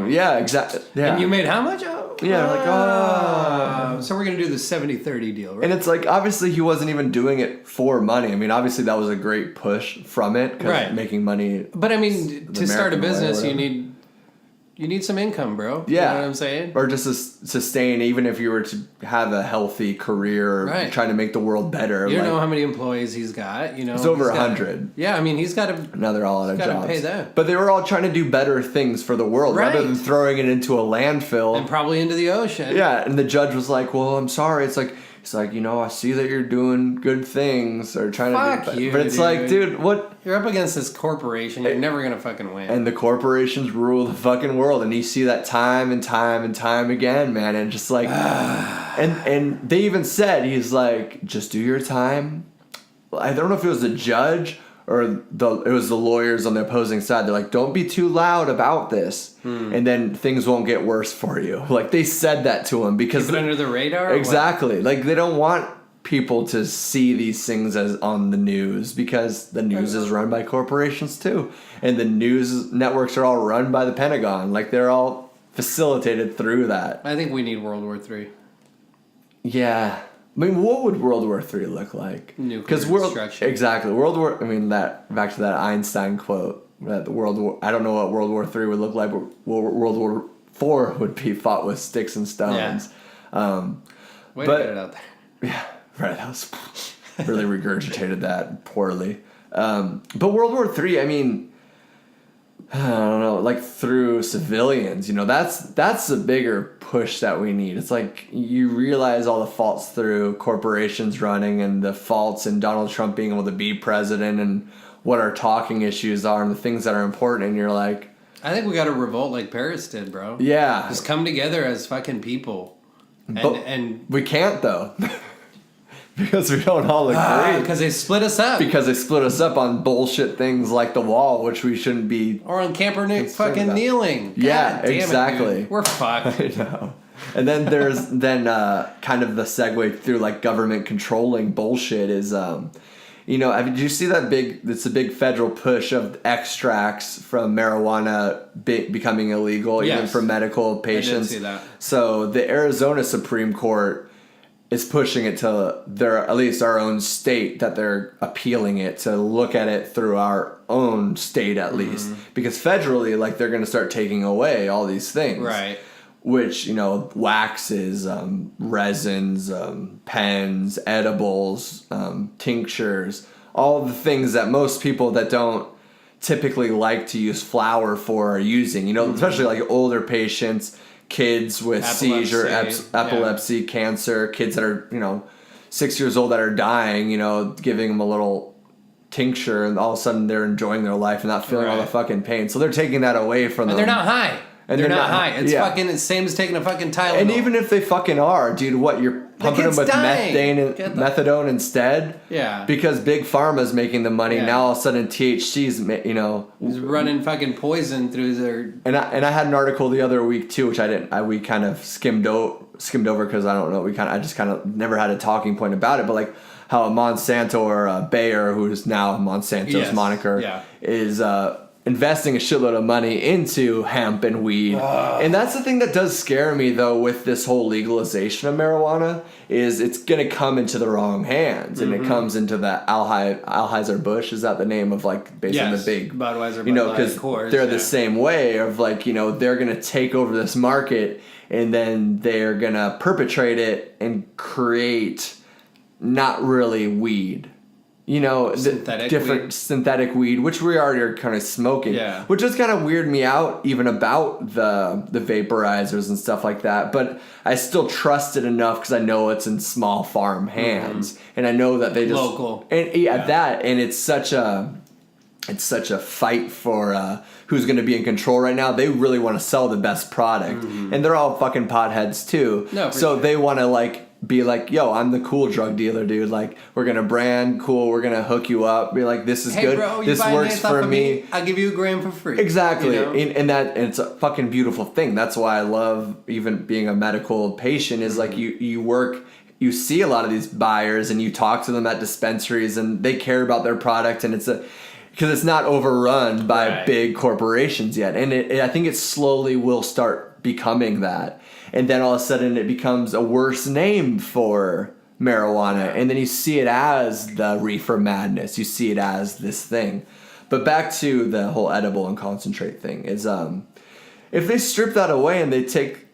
Yeah, exactly. Yeah. And you made how much? Yeah, so we're going to do the 70-30 deal, right? And it's like, obviously he wasn't even doing it for money. I mean, obviously that was a great push from it, because making money. But I mean, to start a business, you need some income, bro. Yeah. You know what I'm saying? Or just to sustain, even if you were to have a healthy career, trying to make the world better. You don't know how many employees he's got, you know. It's over 100. Yeah, I mean, he's got to. Now they're all out of jobs. Pay them. But they were all trying to do better things for the world, rather than throwing it into a landfill. And probably into the ocean. Yeah, and the judge was like, well, I'm sorry. It's like, you know, I see that you're doing good things or trying to do. But it's like, dude, what? You're up against this corporation. You're never going to fucking win. And the corporations rule the fucking world. And you see that time and time and time again, man. And just like, and they even said, he's like, just do your time. I don't know if it was the judge or it was the lawyers on the opposing side. They're like, don't be too loud about this. And then things won't get worse for you. Like, they said that to him because... Keep it under the radar? Exactly. Like, they don't want people to see these things as on the news, because the news is run by corporations too, and the news networks are all run by the Pentagon. Like, they're all facilitated through that. I think we need World War III. Yeah. I mean, what would World War III look like? Nuclear destruction. Exactly. World War, I mean, that back to that Einstein quote, that the World War, I don't know what World War III would look like, but World War IV would be fought with sticks and stones. Yeah. Way to get it out there. Yeah. Right, that was really regurgitated that poorly. But World War III, I mean, I don't know, like through civilians, that's the bigger push that we need. It's like you realize all the faults through corporations running, and the faults in Donald Trump being able to be president, and what our talking issues are and the things that are important, and you're like... I think we got to revolt like Paris did, bro. Yeah. Just come together as fucking people. And we can't, though. Because we don't all agree. Because they split us up. Because they split us up on bullshit things like the wall, which we shouldn't be... Or on Kaepernick fucking kneeling. God yeah, damn exactly. It, dude. We're fucked. I know. And then there's kind of the segue through like government controlling bullshit is... did you see that it's a big federal push of extracts from marijuana becoming illegal, even for medical patients? I did see that. So the Arizona Supreme Court is pushing it to at least our own state, that they're appealing it to look at it through our own state at least. Because federally, like, they're going to start taking away all these things. Right. Which, waxes, resins, pens, edibles, tinctures, all the things that most people that don't typically like to use flour for are using, especially like older patients, kids with epilepsy, cancer, kids that are, 6 years old that are dying, giving them a little tincture, and all of a sudden they're enjoying their life and not feeling all the fucking pain. So they're taking that away from them. And they're not high. And they're not high. It's fucking the same as taking a fucking Tylenol. And even if they fucking are, dude, what, you're pumping them with methadone instead? Yeah. Because Big Pharma's making the money. Now all of a sudden THC's, He's running fucking poison through their... And I had an article the other week too, which we kind of skimmed over because I don't know, I just kind of never had a talking point about it, but like how a Monsanto or Bayer, who's now Monsanto's moniker, is... investing a shitload of money into hemp and weed. And that's the thing that does scare me, though, with this whole legalization of marijuana, is it's going to come into the wrong hands. And it comes into the Anheuser-Busch, is that the name of, like, basically the big... Budweiser, because they're the same way of, like, they're going to take over this market, and then they're going to perpetrate it and create not really weed. Synthetic weed, which we already are kind of smoking, which does kind of weird me out, even about the vaporizers and stuff like that. But I still trust it enough because I know it's in small farm hands, and I know that they just local, and that, and it's such a fight for who's going to be in control right now. They really want to sell the best product, and they're all fucking potheads too. They want to be like, yo, I'm the cool drug dealer, dude. Like, we're gonna brand cool, we're gonna hook you up, be like, this is good, bro, this works for me. I'll give you a gram for free. Exactly. And it's a fucking beautiful thing. That's why I love even being a medical patient, is like you see a lot of these buyers and you talk to them at dispensaries and they care about their product, and because it's not overrun by big corporations yet. And I think it slowly will start becoming that. And then all of a sudden it becomes a worse name for marijuana. And then you see it as the reefer madness. You see it as this thing. But back to the whole edible and concentrate thing is, if they strip that away and they take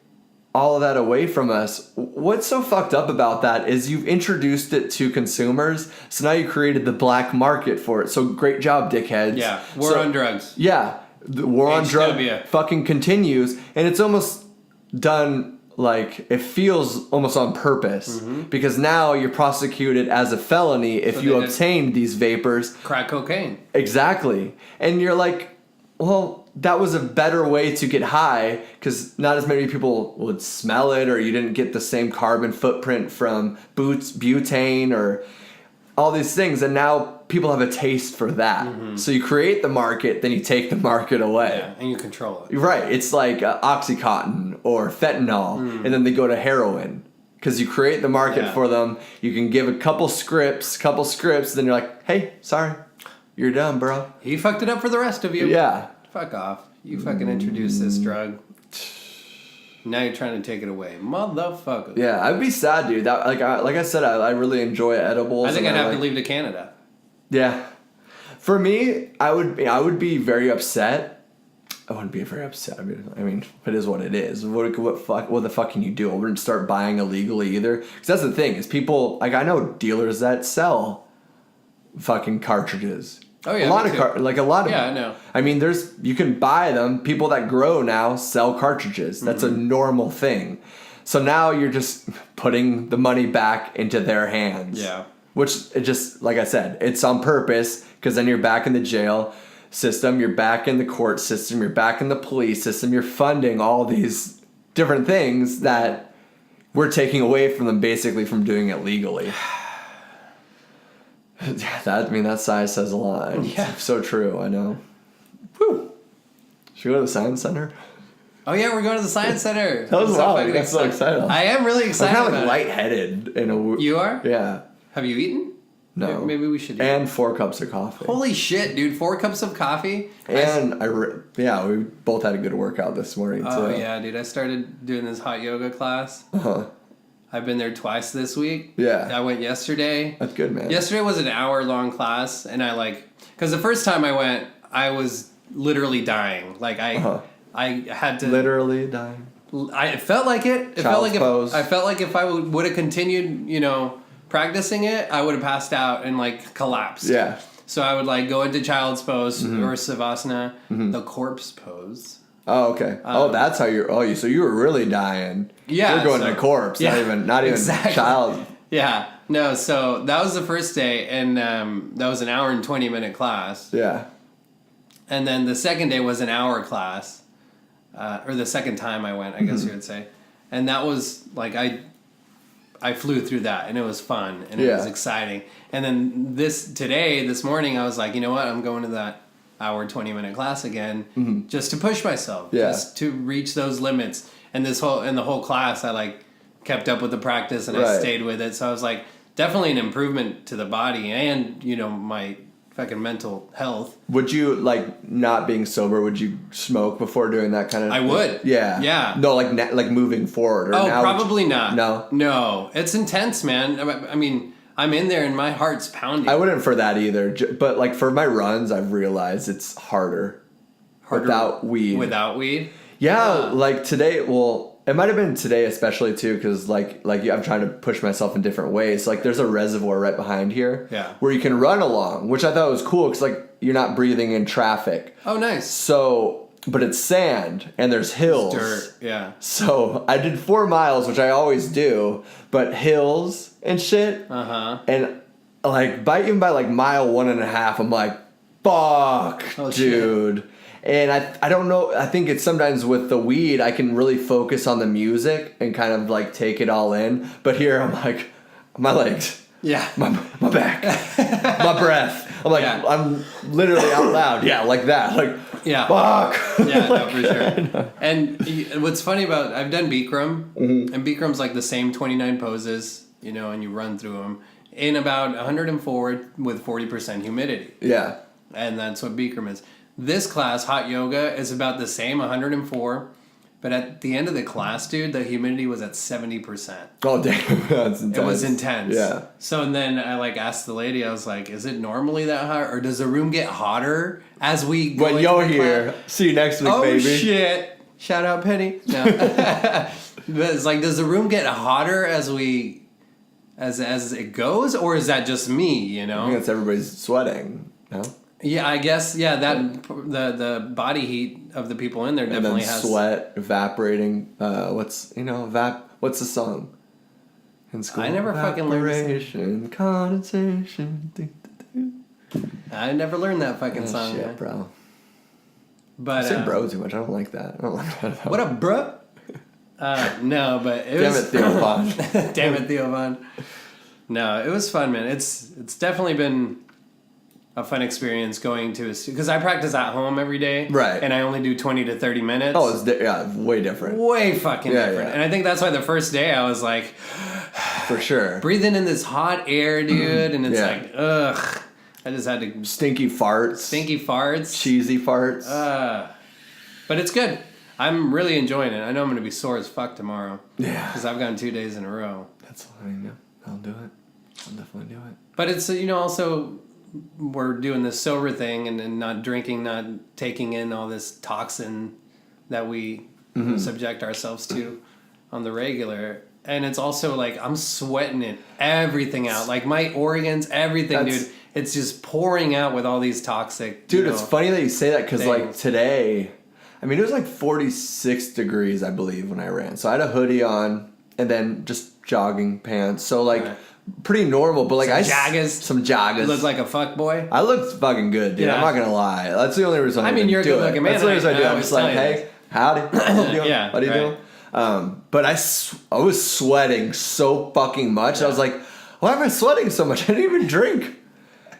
all of that away from us, what's so fucked up about that is you've introduced it to consumers. So now you created the black market for it. So great job, dickheads. Yeah. War on drugs. Yeah. The war on drugs fucking continues. And it's almost done, like, it feels almost on purpose, because now you're prosecuted as a felony if you obtained these vapors. Crack cocaine. Exactly. And you're like, well, that was a better way to get high, because not as many people would smell it, or you didn't get the same carbon footprint from butane or all these things. And now people have a taste for that. So you create the market, then you take the market away. Yeah, and you control it. Right. It's like Oxycontin or fentanyl, and then they go to heroin. Because you create the market for them. You can give a couple scripts, then you're like, hey, sorry, you're done, bro. He fucked it up for the rest of you. Yeah. Fuck off. You fucking introduced this drug. Now you're trying to take it away. Motherfucker. Yeah, I'd be sad, dude. That like I said, I really enjoy edibles. I think I'd have to leave to Canada. Yeah. For me, I would be very upset. I wouldn't be very upset. I mean, it is what it is. What the fuck can you do? I wouldn't start buying illegally either. Because that's the thing, is people, like, I know dealers that sell fucking cartridges. Oh yeah, a lot of Yeah, I know. I mean, you can buy them. People that grow now sell cartridges. That's a normal thing. So now you're just putting the money back into their hands. Yeah. Which, it just, like I said, it's on purpose, because then you're back in the jail system, you're back in the court system, you're back in the police system, you're funding all these different things that we're taking away from them, basically, from doing it legally. That size says a lot. It's so true, I know. Whew. Should we go to the Science Center? Oh yeah, we're going to the Science Center. That was wild. I got so excited. I am really excited. I'm kind of like lightheaded in a. You are? Yeah. Have you eaten? No. Maybe we should eat. And 4 cups of coffee. Holy shit, dude. 4 cups of coffee? And we both had a good workout this morning, too. Oh, yeah, dude. I started doing this hot yoga class. Uh-huh. I've been there twice this week. Yeah. I went yesterday. That's good, man. Yesterday was an hour-long class, and because the first time I went, I was literally dying. Like, I had to... Literally dying. It felt like it. I felt like if I would have continued, practicing it, I would have passed out and collapsed. Yeah. So I would go into child's pose or savasana, the corpse pose. Oh, okay. That's how you're. So you were really dying. Yeah. You're going to corpse. Yeah, not even exactly. child. Yeah. No. So that was the first day, and that was an hour and 20-minute class. Yeah. And then the second day was an hour class, or the second time I went, I guess you would say, and that was I flew through that, and it was fun, and it was exciting. And then this morning, I was like, you know what? I'm going to that hour, 20-minute class again, just to push myself, just to reach those limits. And the whole class, I kept up with the practice, and I stayed with it. So I was definitely an improvement to the body and, my fucking mental health. Would you, not being sober, would you smoke before doing that kind of I would. Yeah. Yeah. No, like moving forward. Or now probably not. No? No. It's intense, man. I mean, I'm in there and my heart's pounding. I wouldn't for that either. But, for my runs, I've realized it's harder without weed. Without weed? Yeah, today, it might have been today especially too, because I'm trying to push myself in different ways. There's a reservoir right behind here, where you can run along, which I thought was cool because you're not breathing in traffic. Oh, nice. So, but it's sand and there's hills. It's dirt, yeah. So I did 4 miles, which I always do, but hills and shit. And even by mile 1.5, I'm like, fuck, dude. Shit. And I don't know, I think it's sometimes with the weed, I can really focus on the music and kind of take it all in. But here I'm my legs. Yeah. My back. My breath. I'm literally out loud. Yeah, like that. Yeah. Fuck. Yeah, no, for sure. And what's funny about, I've done Bikram, and Bikram's the same 29 poses, and you run through them in about 104 with 40% humidity. Yeah. And that's what Bikram is. This class, hot yoga, is about the same, 104. But at the end of the class, dude, the humidity was at 70%. Oh, damn. That's intense. It was intense. Yeah. So then I asked the lady, I was like, is it normally that hot? Or does the room get hotter as we go? When you're here. See you next week, baby. Oh, shit. Shout out, Penny. No. But it's does the room get hotter as it goes? Or is that just me, I think it's everybody's sweating, no? Yeah, I guess, that the body heat of the people in there definitely has... sweat evaporating. What's the song in school? I never fucking learned condensation. I never learned that fucking song. Shit, bro. But, I say bro too much. I don't like that. I don't like that at all. What up, bro? No, but it Damn was... it, Theo Von. Damn it, Theo Von. No, it was fun, man. It's definitely been a fun experience going to because I practice at home every day, right? And I only do 20 to 30 minutes. Oh, it's way different. Way fucking different. Yeah. And I think that's why the first day I was like, For sure. Breathing in this hot air, dude, and it's like, ugh. I just had to... Stinky farts. Cheesy farts. But it's good. I'm really enjoying it. I know I'm going to be sore as fuck tomorrow. Yeah. Because I've gone 2 days in a row. That's fine, yeah. I'll do it. I'll definitely do it. But it's, also, we're doing this sober thing and not drinking, not taking in all this toxin that we subject ourselves to on the regular. And it's also like, I'm sweating everything out. Like my organs, everything, dude. It's just pouring out with all these toxic... Dude, it's funny that you say that because like today... I mean, it was like 46 degrees, I believe, when I ran. So I had a hoodie on and then just jogging pants. So, like, pretty normal. But, like, some joggers. You look like a fuck boy? I looked fucking good, dude. Yeah. I'm not going to lie. That's the only reason I do it. I mean, you're a good-looking man. That's the only reason I do it. I'm just like, hey, howdy. What are you doing? But I was sweating so fucking much. Yeah. I was like, why am I sweating so much? I didn't even drink.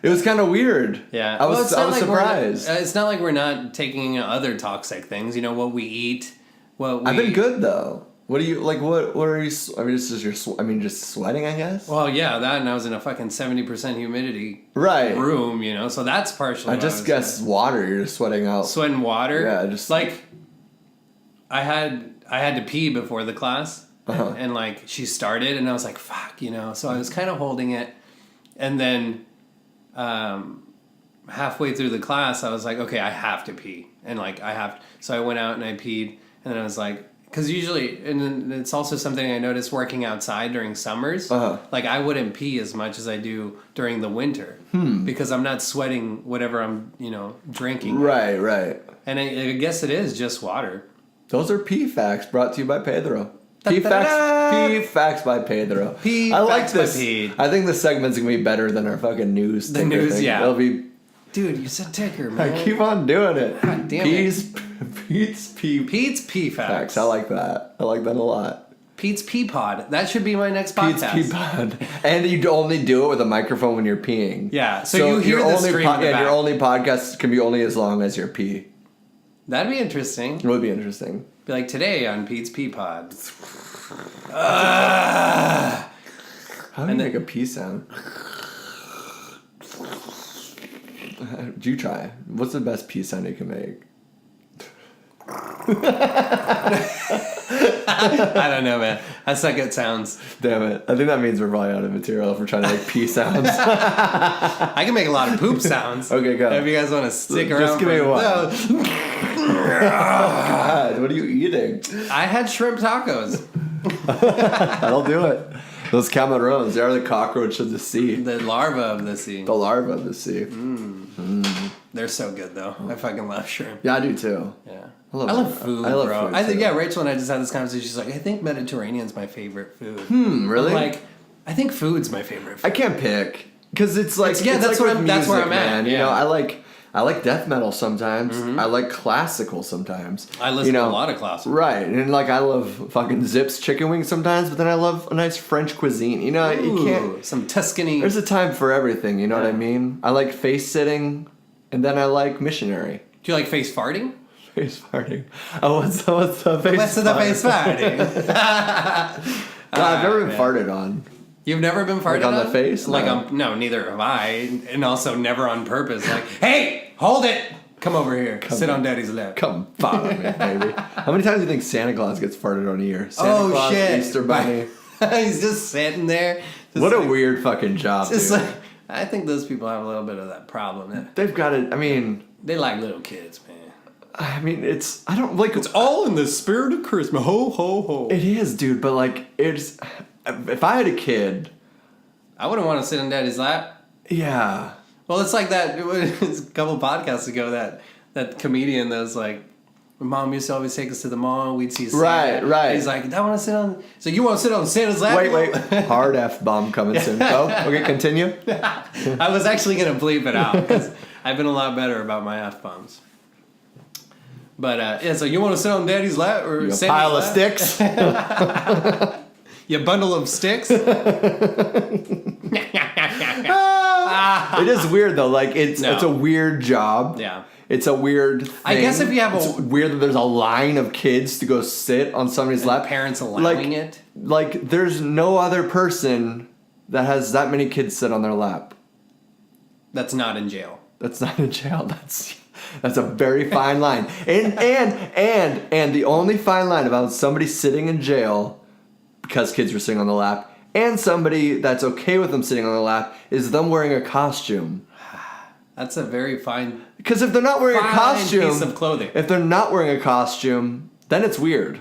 It was kind of weird. Yeah. I was surprised. It's not like we're not taking other toxic things, what we eat, I've been good, though. What do you, like, what are you, I mean, just sweating, I guess? Well, yeah, that, and I was in a fucking 70% humidity room, so that's partially I just guess water, you're just sweating out. Sweating water? Yeah, just... Like, I had to pee before the class, and, like, she started, and I was like, fuck, so I was kind of holding it, and then... halfway through the class I was like, okay, I have to pee, and like so I went out and I peed, and then I was like, because usually, and it's also something I noticed working outside during summers, like I wouldn't pee as much as I do during the winter because I'm not sweating whatever I'm drinking, right, and I guess it is just water. Those are pee facts brought to you by Pedro. P facts by Pedro. I like this. I think this segment's gonna be better than our fucking news. The news, thing. It'll be. Dude, you're so ticker, man. I keep on doing it. God damn it. Pete's P facts. I like that. I like that a lot. Pete's Pee Pod. That should be my next podcast. Pete's Pee Pod. And you only do it with a microphone when you're peeing. Yeah. So you hear the scream in the back. Your only podcast can be only as long as your pee. That'd be interesting. It would be interesting. Be like today on Pete's Pee Pod. How do you make a pee sound? Do you try? What's the best pee sound you can make? I don't know, man. I suck at sounds. Damn it. I think that means we're probably out of material if we're trying to make pee sounds. I can make a lot of poop sounds. Okay, go. If you guys want to stick around. Just give me one. God, what are you eating? I had shrimp tacos. That'll do it. Those camarons, they are the cockroach of the sea. The larva of the sea. The larva of the sea. They're so good, though. I fucking love shrimp. Yeah, I do, too. Yeah. I love food, bro. Food, I think, Rachel and I just had this conversation. She's like, I think Mediterranean's my favorite food. Really? I'm like, I think food's my favorite food. I can't pick. Because it's like, that's where I'm at. Man. Yeah. I like death metal sometimes. I like classical sometimes. I listen to a lot of classical. Right. And like I love fucking Zips chicken wings sometimes, but then I love a nice French cuisine. You can't... Some Tuscany... There's a time for everything, you know what I mean? I like face sitting, and then I like missionary. Do you like face farting? Face farting. Oh, what's the face farting? What's the face farting? I've never been farted on. You've never been farted on? The face? No, neither have I. And also never on purpose. Like, hey, hold it! Come over here. Sit on Daddy's lap. Come fart on me, baby. How many times do you think Santa Claus gets farted on a year? Santa Claus, shit. Easter Bunny. He's just sitting there. What a weird fucking job, dude. Like, I think those people have a little bit of that problem. They've got it. I mean... They like little kids, man. I mean, it's... I don't like... It's all in the spirit of Christmas. Ho, ho, ho. It is, dude. But, like, it's... If I had a kid... I wouldn't want to sit on Daddy's lap. Yeah. Well, it's like that... It was a couple podcasts ago, that comedian that was like... Mom used to always take us to the mall. We'd see Santa. Right. He's like, I want to sit on... So you want to sit on Santa's lap? Wait. Hard F-bomb coming soon. Go. Okay, continue. I was actually going to bleep it out because I've been a lot better about my F-bombs. But, so you want to sit on Daddy's lap? Or Santa's pile of sticks? You bundle of sticks? It is weird, though. Like, it's a weird job. Yeah. It's a weird thing. I guess if you have it's weird that there's a line of kids to go sit on somebody's lap. Parents allowing it. Like, there's no other person that has that many kids sit on their lap. That's not in jail. That's not in jail. That's a very fine line. And the only fine line about somebody sitting in jail because kids were sitting on the lap and somebody that's okay with them sitting on the lap is them wearing a costume. That's a very fine. Because if they're not wearing a costume, piece of clothing. If they're not wearing a costume, then it's weird.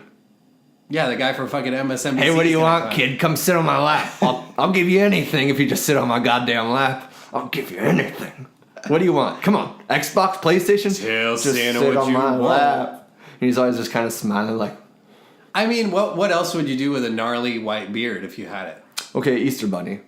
Yeah, the guy from fucking MSNBC. Hey, what do you want, kid? Come sit on my lap. I'll give you anything if you just sit on my goddamn lap. I'll give you anything. What do you want? Come on. Xbox, PlayStation? Tell just Santa sit what on you my want. lap. And he's always just kind of smiling like... I mean, what else would you do with a gnarly white beard if you had it? Okay, Easter Bunny.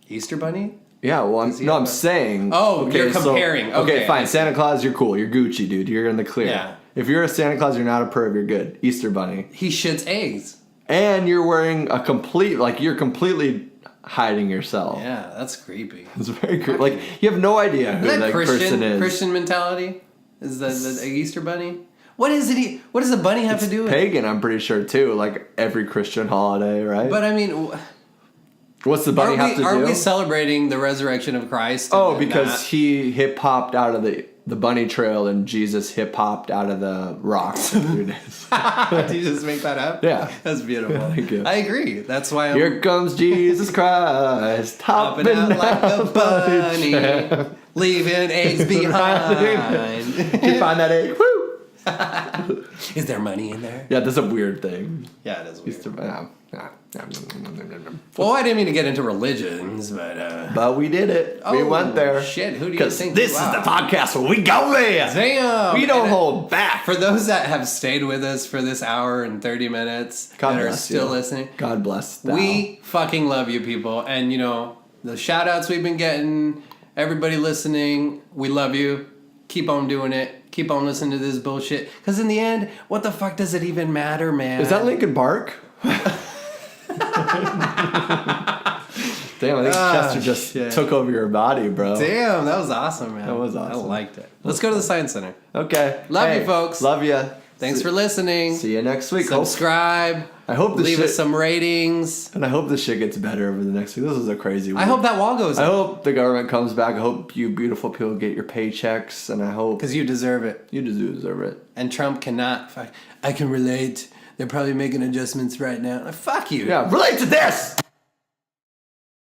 Easter Bunny? Yeah, well, I'm saying... Oh, okay, you're comparing. Okay, fine. Santa Claus, you're cool. You're Gucci, dude. You're in the clear. Yeah. If you're a Santa Claus, you're not a perv. You're good. Easter Bunny. He shits eggs. And you're wearing a complete... Like, you're completely hiding yourself. Yeah, that's creepy. It's very creepy. Like, you have no idea who that person is. Christian mentality? Is the Easter Bunny? What is it? What does the bunny have to do with it? Pagan, I'm pretty sure, too. Like, every Christian holiday, right? But, I mean... What's the bunny have to do? Are we celebrating the resurrection of Christ? Oh, because he hip-hopped out of the bunny trail and Jesus hip-hopped out of the rock for 3 days. Did you just make that up? Yeah. That's beautiful. Thank you. I agree. That's why I'm... Here comes Jesus Christ, hopping out like a bunny, leaving eggs behind. Did you find that egg? Woo! Is there money in there? Yeah, that's a weird thing. Yeah, it is weird. Well, I didn't mean to get into religions, but we did it. We went there. Shit, who do you think? This is the podcast where we go there. Damn. We don't hold back. For those that have stayed with us for this hour and 30 minutes God that are bless still you. listening, God bless thou. we fucking love you people. And, you know, the shout outs we've been getting, everybody listening, we love you. Keep on doing it. Keep on listening to this bullshit. Because in the end, what the fuck does it even matter, man? Is that Linkin Park? Damn, I think Chester just took over your body, bro. Damn, that was awesome, man. That was awesome. I liked it. Let's go to the Science Center. Okay. Love you, folks. Love you. Thanks for listening. See you next week. Subscribe. I hope leave us some ratings. And I hope this shit gets better over the next week. This is a crazy week. I hope that wall goes up. I hope the government comes back. I hope you beautiful people get your paychecks. And I hope... Because you deserve it. You do deserve it. And Trump cannot... I can relate. They're probably making adjustments right now. Fuck you. Yeah, relate to this!